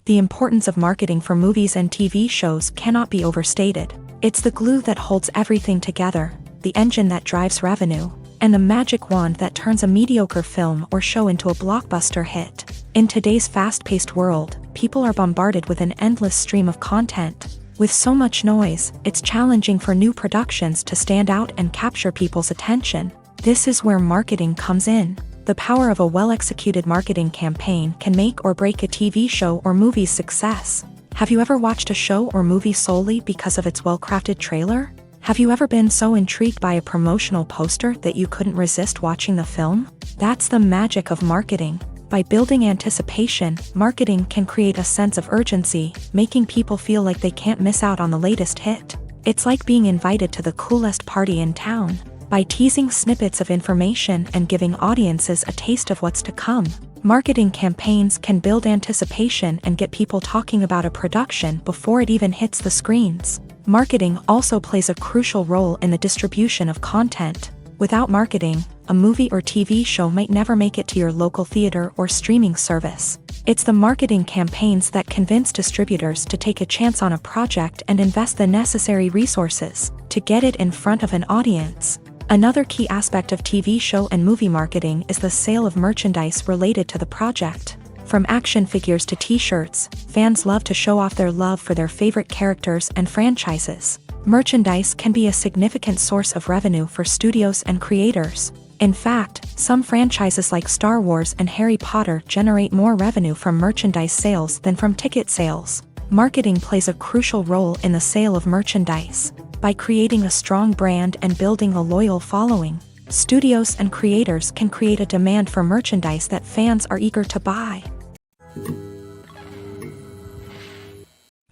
The importance of marketing for movies and TV shows cannot be overstated. It's the glue that holds everything together, the engine that drives revenue, and the magic wand that turns a mediocre film or show into a blockbuster hit. In today's fast-paced world, people are bombarded with an endless stream of content. With so much noise, it's challenging for new productions to stand out and capture people's attention. This is where marketing comes in. The power of a well-executed marketing campaign can make or break a TV show or movie's success. Have you ever watched a show or movie solely because of its well-crafted trailer? Have you ever been so intrigued by a promotional poster that you couldn't resist watching the film? That's the magic of marketing. By building anticipation, marketing can create a sense of urgency, making people feel like they can't miss out on the latest hit. It's like being invited to the coolest party in town. By teasing snippets of information and giving audiences a taste of what's to come, marketing campaigns can build anticipation and get people talking about a production before it even hits the screens. Marketing also plays a crucial role in the distribution of content. Without marketing, a movie or TV show might never make it to your local theater or streaming service. It's the marketing campaigns that convince distributors to take a chance on a project and invest the necessary resources to get it in front of an audience. Another key aspect of TV show and movie marketing is the sale of merchandise related to the project. From action figures to t-shirts, fans love to show off their love for their favorite characters and franchises. Merchandise can be a significant source of revenue for studios and creators. In fact, some franchises like Star Wars and Harry Potter generate more revenue from merchandise sales than from ticket sales. Marketing plays a crucial role in the sale of merchandise. By creating a strong brand and building a loyal following, studios and creators can create a demand for merchandise that fans are eager to buy.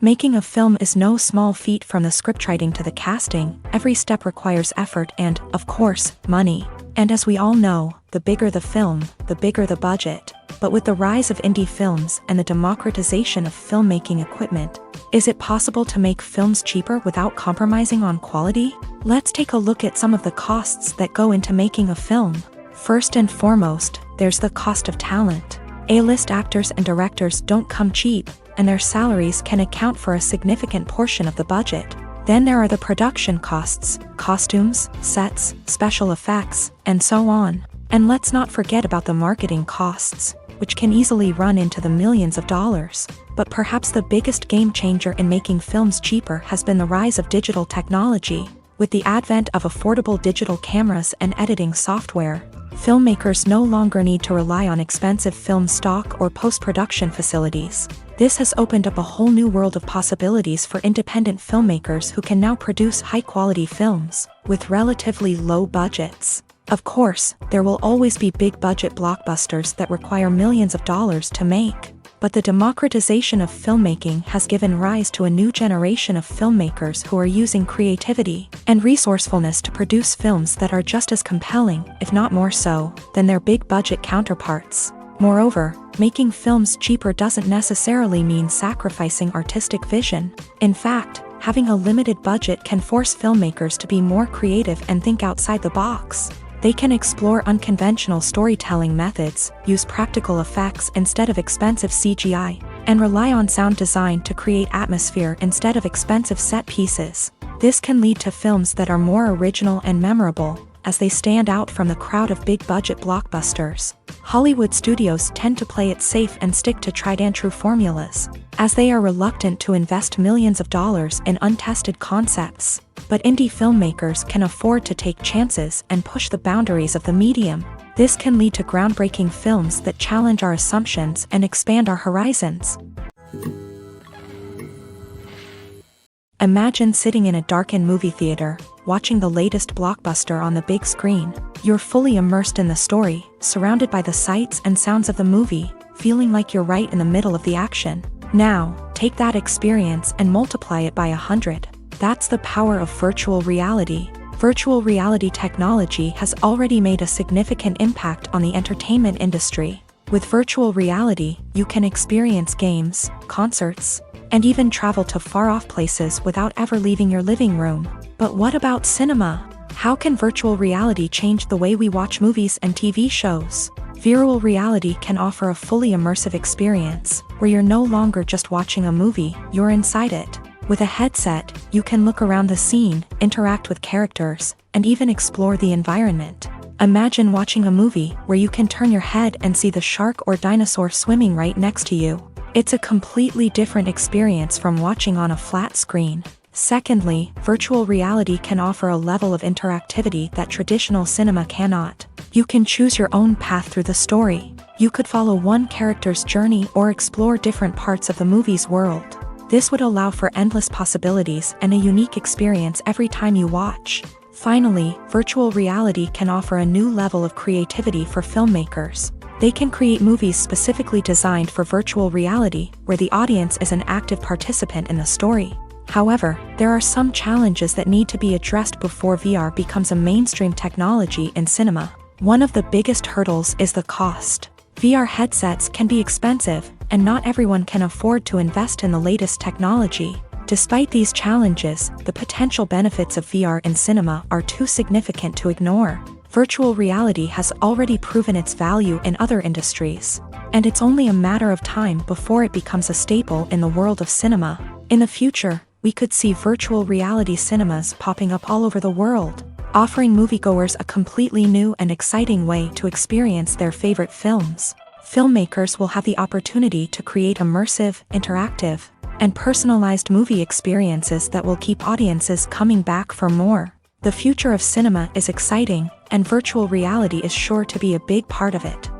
Making a film is no small feat. From the scriptwriting to the casting, every step requires effort and, of course, money. And as we all know, the bigger the film, the bigger the budget. But with the rise of indie films and the democratization of filmmaking equipment, is it possible to make films cheaper without compromising on quality? Let's take a look at some of the costs that go into making a film. First and foremost, there's the cost of talent. A-list actors and directors don't come cheap, and their salaries can account for a significant portion of the budget. Then there are the production costs, costumes, sets, special effects, and so on. And let's not forget about the marketing costs, which can easily run into the millions of dollars. But perhaps the biggest game changer in making films cheaper has been the rise of digital technology. With the advent of affordable digital cameras and editing software, filmmakers no longer need to rely on expensive film stock or post-production facilities. This has opened up a whole new world of possibilities for independent filmmakers who can now produce high-quality films with relatively low budgets. Of course, there will always be big-budget blockbusters that require millions of dollars to make. But the democratization of filmmaking has given rise to a new generation of filmmakers who are using creativity and resourcefulness to produce films that are just as compelling, if not more so, than their big-budget counterparts. Moreover, making films cheaper doesn't necessarily mean sacrificing artistic vision. In fact, having a limited budget can force filmmakers to be more creative and think outside the box. They can explore unconventional storytelling methods, use practical effects instead of expensive CGI, and rely on sound design to create atmosphere instead of expensive set pieces. This can lead to films that are more original and memorable, as they stand out from the crowd of big-budget blockbusters. Hollywood studios tend to play it safe and stick to tried-and-true formulas, as they are reluctant to invest millions of dollars in untested concepts. But indie filmmakers can afford to take chances and push the boundaries of the medium. This can lead to groundbreaking films that challenge our assumptions and expand our horizons. Imagine sitting in a darkened movie theater, watching the latest blockbuster on the big screen. You're fully immersed in the story, surrounded by the sights and sounds of the movie, feeling like you're right in the middle of the action. Now, take that experience and multiply it by 100. That's the power of virtual reality. Virtual reality technology has already made a significant impact on the entertainment industry. With virtual reality, you can experience games, concerts, and even travel to far-off places without ever leaving your living room. But what about cinema? How can virtual reality change the way we watch movies and TV shows? Virtual reality can offer a fully immersive experience, where you're no longer just watching a movie, you're inside it. With a headset, you can look around the scene, interact with characters, and even explore the environment. Imagine watching a movie where you can turn your head and see the shark or dinosaur swimming right next to you. It's a completely different experience from watching on a flat screen. Secondly, virtual reality can offer a level of interactivity that traditional cinema cannot. You can choose your own path through the story. You could follow one character's journey or explore different parts of the movie's world. This would allow for endless possibilities and a unique experience every time you watch. Finally, virtual reality can offer a new level of creativity for filmmakers. They can create movies specifically designed for virtual reality, where the audience is an active participant in the story. However, there are some challenges that need to be addressed before VR becomes a mainstream technology in cinema. One of the biggest hurdles is the cost. VR headsets can be expensive, and not everyone can afford to invest in the latest technology. Despite these challenges, the potential benefits of VR in cinema are too significant to ignore. Virtual reality has already proven its value in other industries, and it's only a matter of time before it becomes a staple in the world of cinema. In the future, we could see virtual reality cinemas popping up all over the world, offering moviegoers a completely new and exciting way to experience their favorite films. Filmmakers will have the opportunity to create immersive, interactive, and personalized movie experiences that will keep audiences coming back for more. The future of cinema is exciting, and virtual reality is sure to be a big part of it.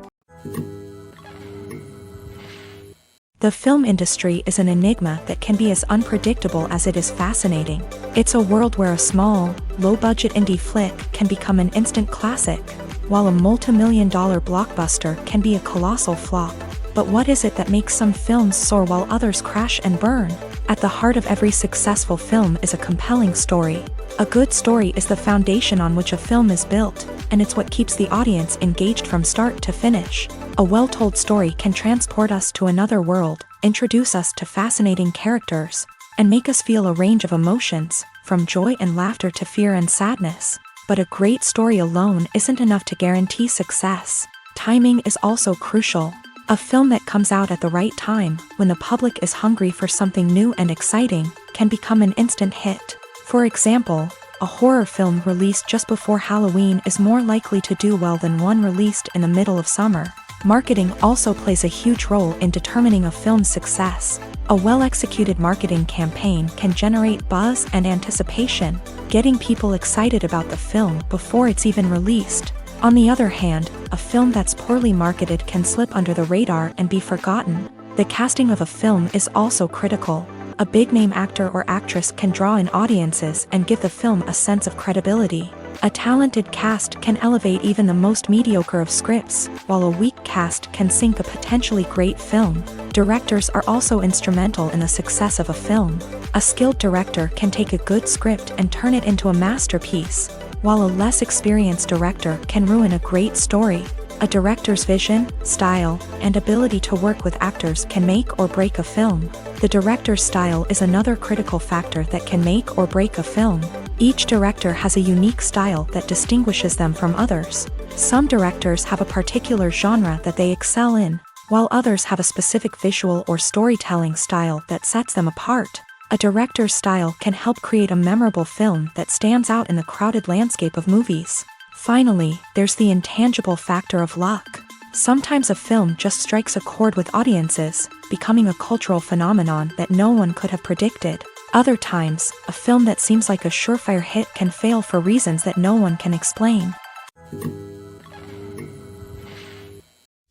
The film industry is an enigma that can be as unpredictable as it is fascinating. It's a world where a small, low-budget indie flick can become an instant classic, while a multi-million-dollar blockbuster can be a colossal flop. But what is it that makes some films soar while others crash and burn? At the heart of every successful film is a compelling story. A good story is the foundation on which a film is built, and it's what keeps the audience engaged from start to finish. A well-told story can transport us to another world, introduce us to fascinating characters, and make us feel a range of emotions, from joy and laughter to fear and sadness. But a great story alone isn't enough to guarantee success. Timing is also crucial. A film that comes out at the right time, when the public is hungry for something new and exciting, can become an instant hit. For example, a horror film released just before Halloween is more likely to do well than one released in the middle of summer. Marketing also plays a huge role in determining a film's success. A well-executed marketing campaign can generate buzz and anticipation, getting people excited about the film before it's even released. On the other hand, a film that's poorly marketed can slip under the radar and be forgotten. The casting of a film is also critical. A big-name actor or actress can draw in audiences and give the film a sense of credibility. A talented cast can elevate even the most mediocre of scripts, while a weak cast can sink a potentially great film. Directors are also instrumental in the success of a film. A skilled director can take a good script and turn it into a masterpiece, while a less experienced director can ruin a great story. A director's vision, style, and ability to work with actors can make or break a film. The director's style is another critical factor that can make or break a film. Each director has a unique style that distinguishes them from others. Some directors have a particular genre that they excel in, while others have a specific visual or storytelling style that sets them apart. A director's style can help create a memorable film that stands out in the crowded landscape of movies. Finally, there's the intangible factor of luck. Sometimes a film just strikes a chord with audiences, becoming a cultural phenomenon that no one could have predicted. Other times, a film that seems like a surefire hit can fail for reasons that no one can explain.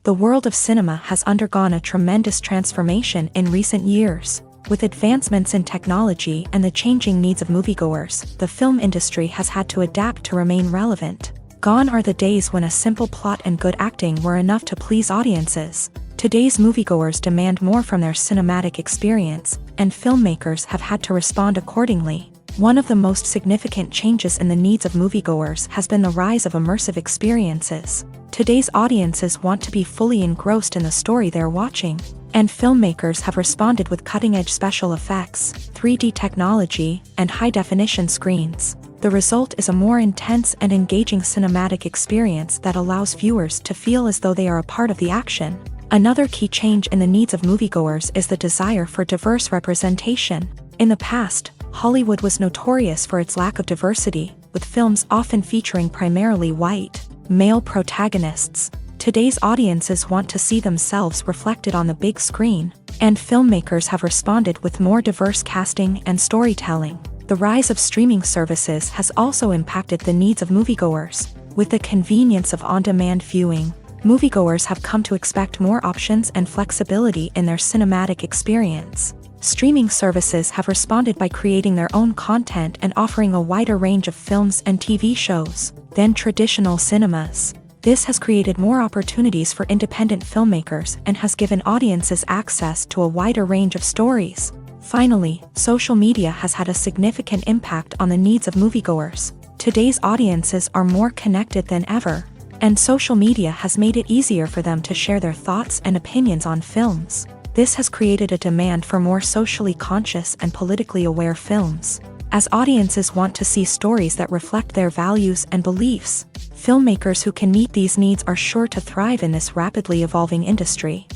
The world of cinema has undergone a tremendous transformation in recent years. With advancements in technology and the changing needs of moviegoers, the film industry has had to adapt to remain relevant. Gone are the days when a simple plot and good acting were enough to please audiences. Today's moviegoers demand more from their cinematic experience, and filmmakers have had to respond accordingly. One of the most significant changes in the needs of moviegoers has been the rise of immersive experiences. Today's audiences want to be fully engrossed in the story they're watching, and filmmakers have responded with cutting-edge special effects, 3D technology, and high-definition screens. The result is a more intense and engaging cinematic experience that allows viewers to feel as though they are a part of the action. Another key change in the needs of moviegoers is the desire for diverse representation. In the past, Hollywood was notorious for its lack of diversity, with films often featuring primarily white, male protagonists. Today's audiences want to see themselves reflected on the big screen, and filmmakers have responded with more diverse casting and storytelling. The rise of streaming services has also impacted the needs of moviegoers. With the convenience of on-demand viewing, moviegoers have come to expect more options and flexibility in their cinematic experience. Streaming services have responded by creating their own content and offering a wider range of films and TV shows than traditional cinemas. This has created more opportunities for independent filmmakers and has given audiences access to a wider range of stories. Finally, social media has had a significant impact on the needs of moviegoers. Today's audiences are more connected than ever, and social media has made it easier for them to share their thoughts and opinions on films. This has created a demand for more socially conscious and politically aware films. As audiences want to see stories that reflect their values and beliefs, filmmakers who can meet these needs are sure to thrive in this rapidly evolving industry.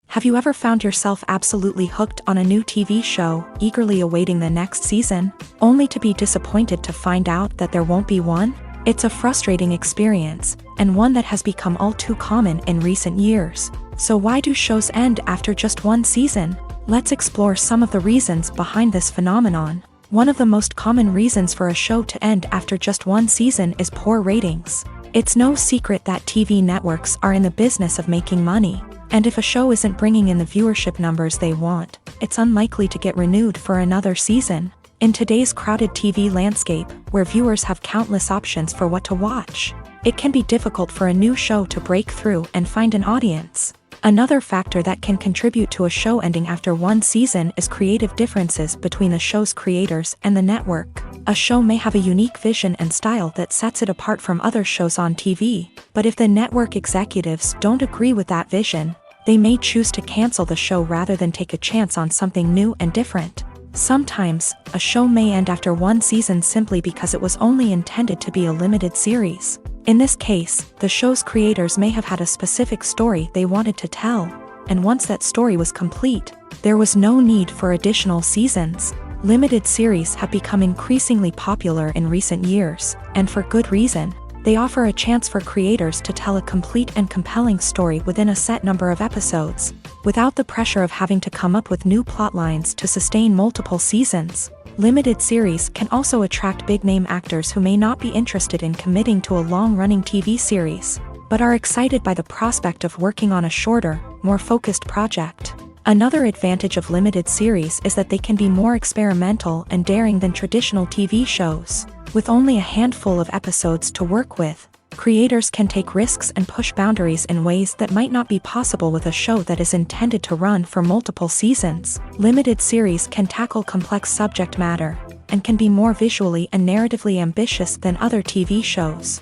Have you ever found yourself absolutely hooked on a new TV show, eagerly awaiting the next season, only to be disappointed to find out that there won't be one? It's a frustrating experience, and one that has become all too common in recent years. So why do shows end after just one season? Let's explore some of the reasons behind this phenomenon. One of the most common reasons for a show to end after just one season is poor ratings. It's no secret that TV networks are in the business of making money. And if a show isn't bringing in the viewership numbers they want, it's unlikely to get renewed for another season. In today's crowded TV landscape, where viewers have countless options for what to watch, it can be difficult for a new show to break through and find an audience. Another factor that can contribute to a show ending after one season is creative differences between the show's creators and the network. A show may have a unique vision and style that sets it apart from other shows on TV, but if the network executives don't agree with that vision, they may choose to cancel the show rather than take a chance on something new and different. Sometimes, a show may end after one season simply because it was only intended to be a limited series. In this case, the show's creators may have had a specific story they wanted to tell, and once that story was complete, there was no need for additional seasons. Limited series have become increasingly popular in recent years, and for good reason. They offer a chance for creators to tell a complete and compelling story within a set number of episodes, without the pressure of having to come up with new plotlines to sustain multiple seasons. Limited series can also attract big-name actors who may not be interested in committing to a long-running TV series, but are excited by the prospect of working on a shorter, more focused project. Another advantage of limited series is that they can be more experimental and daring than traditional TV shows. With only a handful of episodes to work with, creators can take risks and push boundaries in ways that might not be possible with a show that is intended to run for multiple seasons. Limited series can tackle complex subject matter, and can be more visually and narratively ambitious than other TV shows.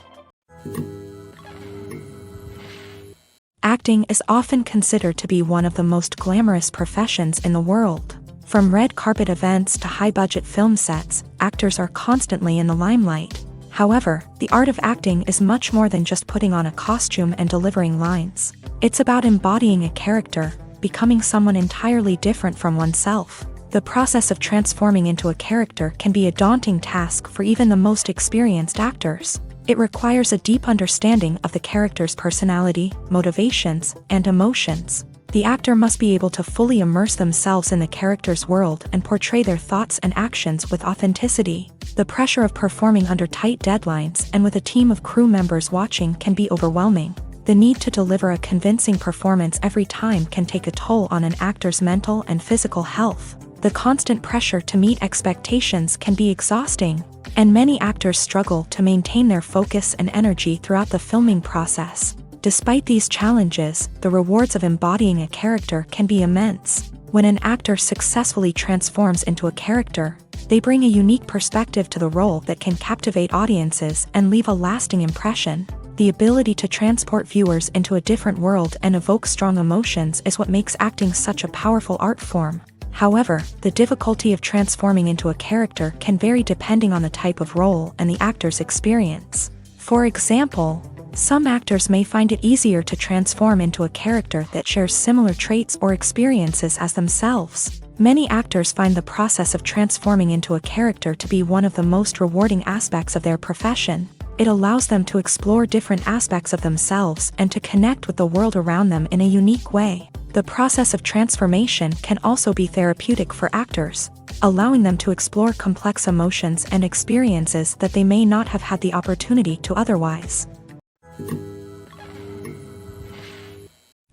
Acting is often considered to be one of the most glamorous professions in the world. From red carpet events to high-budget film sets, actors are constantly in the limelight. However, the art of acting is much more than just putting on a costume and delivering lines. It's about embodying a character, becoming someone entirely different from oneself. The process of transforming into a character can be a daunting task for even the most experienced actors. It requires a deep understanding of the character's personality, motivations, and emotions. The actor must be able to fully immerse themselves in the character's world and portray their thoughts and actions with authenticity. The pressure of performing under tight deadlines and with a team of crew members watching can be overwhelming. The need to deliver a convincing performance every time can take a toll on an actor's mental and physical health. The constant pressure to meet expectations can be exhausting, and many actors struggle to maintain their focus and energy throughout the filming process. Despite these challenges, the rewards of embodying a character can be immense. When an actor successfully transforms into a character, they bring a unique perspective to the role that can captivate audiences and leave a lasting impression. The ability to transport viewers into a different world and evoke strong emotions is what makes acting such a powerful art form. However, the difficulty of transforming into a character can vary depending on the type of role and the actor's experience. For example, some actors may find it easier to transform into a character that shares similar traits or experiences as themselves. Many actors find the process of transforming into a character to be one of the most rewarding aspects of their profession. It allows them to explore different aspects of themselves and to connect with the world around them in a unique way. The process of transformation can also be therapeutic for actors, allowing them to explore complex emotions and experiences that they may not have had the opportunity to otherwise.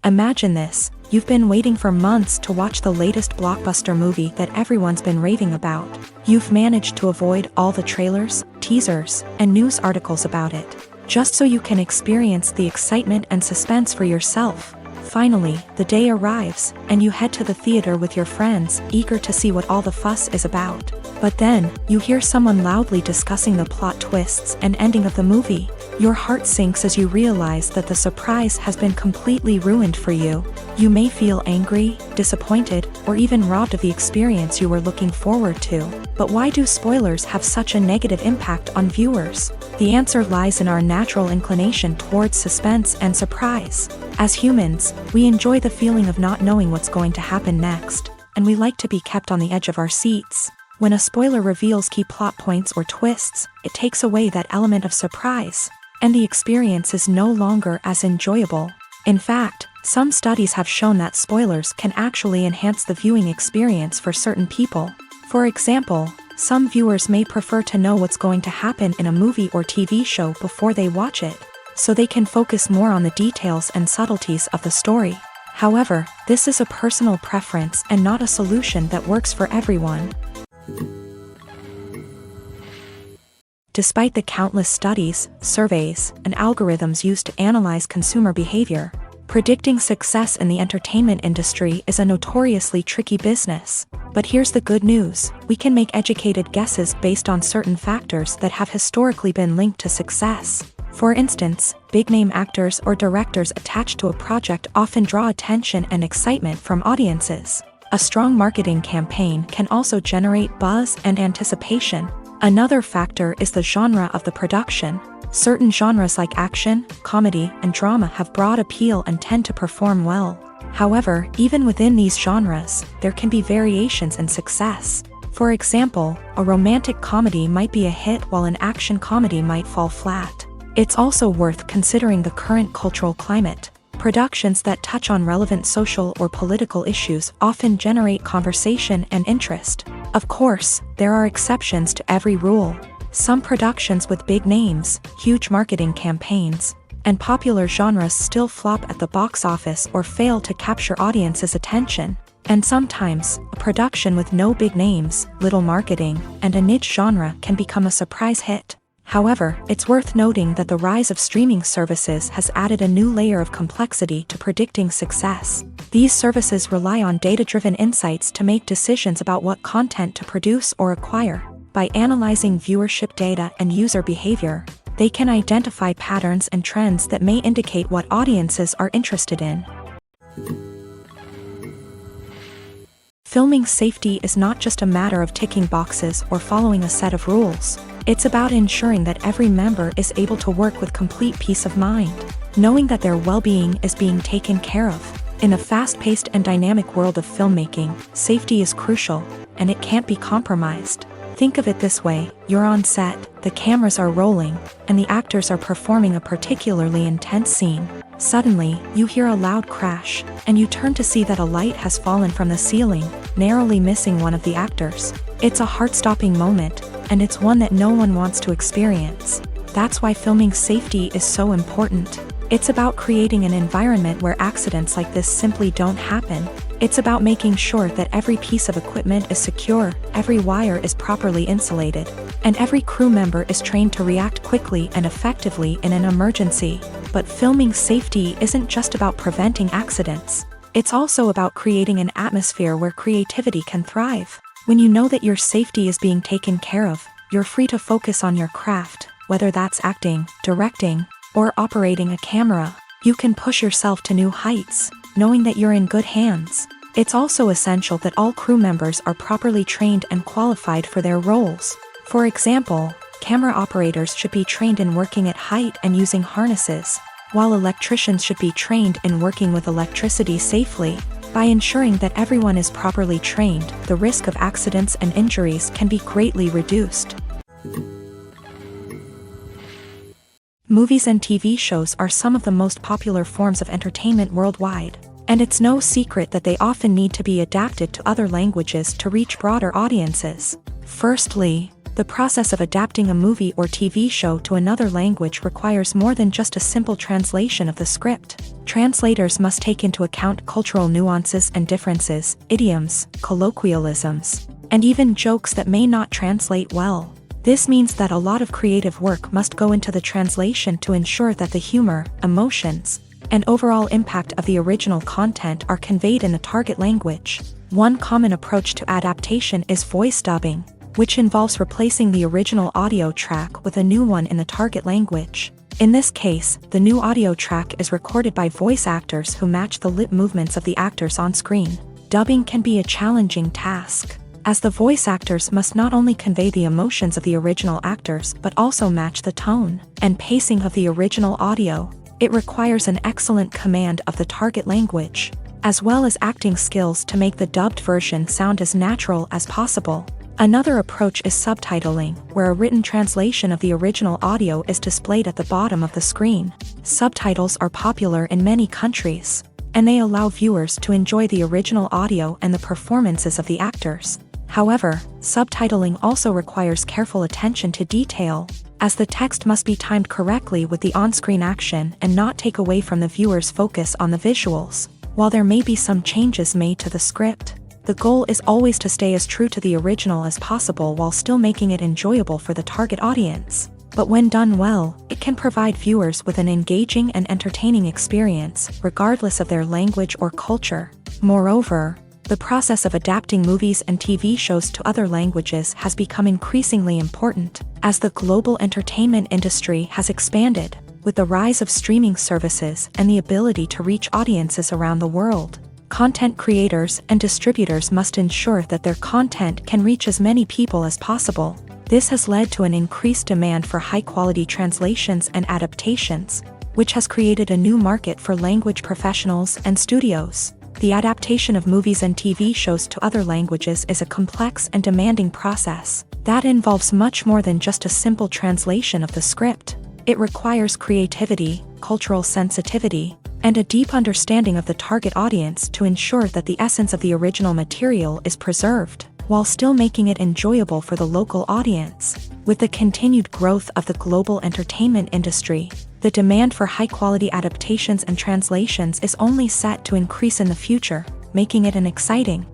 Imagine this: you've been waiting for months to watch the latest blockbuster movie that everyone's been raving about. You've managed to avoid all the trailers, teasers, and news articles about it, just so you can experience the excitement and suspense for yourself. Finally, the day arrives, and you head to the theater with your friends, eager to see what all the fuss is about. But then, you hear someone loudly discussing the plot twists and ending of the movie. Your heart sinks as you realize that the surprise has been completely ruined for you. You may feel angry, disappointed, or even robbed of the experience you were looking forward to. But why do spoilers have such a negative impact on viewers? The answer lies in our natural inclination towards suspense and surprise. As humans, we enjoy the feeling of not knowing what's going to happen next, and we like to be kept on the edge of our seats. When a spoiler reveals key plot points or twists, it takes away that element of surprise, and the experience is no longer as enjoyable. In fact, some studies have shown that spoilers can actually enhance the viewing experience for certain people. For example, some viewers may prefer to know what's going to happen in a movie or TV show before they watch it, so they can focus more on the details and subtleties of the story. However, this is a personal preference and not a solution that works for everyone. Despite the countless studies, surveys, and algorithms used to analyze consumer behavior, predicting success in the entertainment industry is a notoriously tricky business. But here's the good news: we can make educated guesses based on certain factors that have historically been linked to success. For instance, big-name actors or directors attached to a project often draw attention and excitement from audiences. A strong marketing campaign can also generate buzz and anticipation. Another factor is the genre of the production. Certain genres like action, comedy, and drama have broad appeal and tend to perform well. However, even within these genres, there can be variations in success. For example, a romantic comedy might be a hit while an action comedy might fall flat. It's also worth considering the current cultural climate. Productions that touch on relevant social or political issues often generate conversation and interest. Of course, there are exceptions to every rule. Some productions with big names, huge marketing campaigns, and popular genres still flop at the box office or fail to capture audiences' attention. And sometimes, a production with no big names, little marketing, and a niche genre can become a surprise hit. However, it's worth noting that the rise of streaming services has added a new layer of complexity to predicting success. These services rely on data-driven insights to make decisions about what content to produce or acquire. By analyzing viewership data and user behavior, they can identify patterns and trends that may indicate what audiences are interested in. Filming safety is not just a matter of ticking boxes or following a set of rules. It's about ensuring that every member is able to work with complete peace of mind, knowing that their well-being is being taken care of. In a fast-paced and dynamic world of filmmaking, safety is crucial, and it can't be compromised. Think of it this way: you're on set, the cameras are rolling, and the actors are performing a particularly intense scene. Suddenly, you hear a loud crash, and you turn to see that a light has fallen from the ceiling, narrowly missing one of the actors. It's a heart-stopping moment, and it's one that no one wants to experience. That's why filming safety is so important. It's about creating an environment where accidents like this simply don't happen. It's about making sure that every piece of equipment is secure, every wire is properly insulated, and every crew member is trained to react quickly and effectively in an emergency. But filming safety isn't just about preventing accidents. It's also about creating an atmosphere where creativity can thrive. When you know that your safety is being taken care of, you're free to focus on your craft, whether that's acting, directing, or operating a camera. You can push yourself to new heights, knowing that you're in good hands. It's also essential that all crew members are properly trained and qualified for their roles. For example, camera operators should be trained in working at height and using harnesses, while electricians should be trained in working with electricity safely. By ensuring that everyone is properly trained, the risk of accidents and injuries can be greatly reduced. Movies and TV shows are some of the most popular forms of entertainment worldwide, and it's no secret that they often need to be adapted to other languages to reach broader audiences. Firstly, the process of adapting a movie or TV show to another language requires more than just a simple translation of the script. Translators must take into account cultural nuances and differences, idioms, colloquialisms, and even jokes that may not translate well. This means that a lot of creative work must go into the translation to ensure that the humor, emotions, and overall impact of the original content are conveyed in the target language. One common approach to adaptation is voice dubbing, which involves replacing the original audio track with a new one in the target language. In this case, the new audio track is recorded by voice actors who match the lip movements of the actors on screen. Dubbing can be a challenging task, as the voice actors must not only convey the emotions of the original actors but also match the tone and pacing of the original audio. It requires an excellent command of the target language, as well as acting skills to make the dubbed version sound as natural as possible. Another approach is subtitling, where a written translation of the original audio is displayed at the bottom of the screen. Subtitles are popular in many countries, and they allow viewers to enjoy the original audio and the performances of the actors. However, subtitling also requires careful attention to detail, as the text must be timed correctly with the on-screen action and not take away from the viewer's focus on the visuals. While there may be some changes made to the script, the goal is always to stay as true to the original as possible while still making it enjoyable for the target audience. But when done well, it can provide viewers with an engaging and entertaining experience, regardless of their language or culture. Moreover, the process of adapting movies and TV shows to other languages has become increasingly important, as the global entertainment industry has expanded, with the rise of streaming services and the ability to reach audiences around the world. Content creators and distributors must ensure that their content can reach as many people as possible. This has led to an increased demand for high-quality translations and adaptations, which has created a new market for language professionals and studios. The adaptation of movies and TV shows to other languages is a complex and demanding process that involves much more than just a simple translation of the script. It requires creativity, cultural sensitivity, and a deep understanding of the target audience to ensure that the essence of the original material is preserved, while still making it enjoyable for the local audience. With the continued growth of the global entertainment industry, the demand for high-quality adaptations and translations is only set to increase in the future, making it an exciting.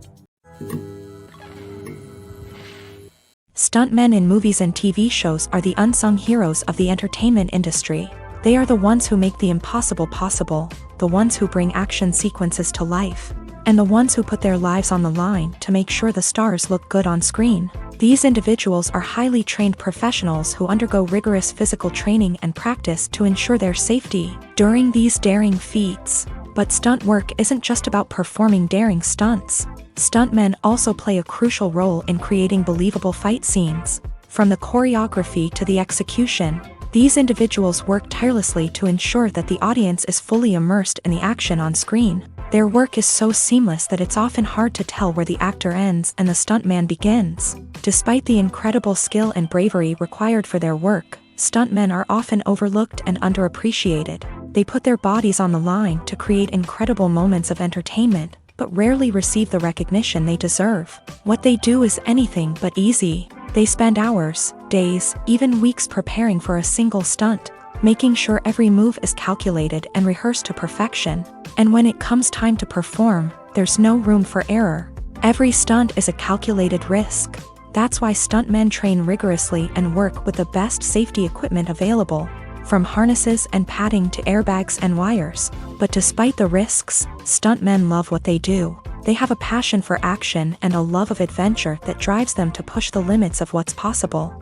Stuntmen in movies and TV shows are the unsung heroes of the entertainment industry. They are the ones who make the impossible possible, the ones who bring action sequences to life, and the ones who put their lives on the line to make sure the stars look good on screen. These individuals are highly trained professionals who undergo rigorous physical training and practice to ensure their safety during these daring feats. But stunt work isn't just about performing daring stunts. Stuntmen also play a crucial role in creating believable fight scenes. From the choreography to the execution, these individuals work tirelessly to ensure that the audience is fully immersed in the action on screen. Their work is so seamless that it's often hard to tell where the actor ends and the stuntman begins. Despite the incredible skill and bravery required for their work, stuntmen are often overlooked and underappreciated. They put their bodies on the line to create incredible moments of entertainment, but rarely receive the recognition they deserve. What they do is anything but easy. They spend hours, days, even weeks preparing for a single stunt, making sure every move is calculated and rehearsed to perfection. And when it comes time to perform, there's no room for error. Every stunt is a calculated risk. That's why stuntmen train rigorously and work with the best safety equipment available, from harnesses and padding to airbags and wires. But despite the risks, stuntmen love what they do. They have a passion for action and a love of adventure that drives them to push the limits of what's possible.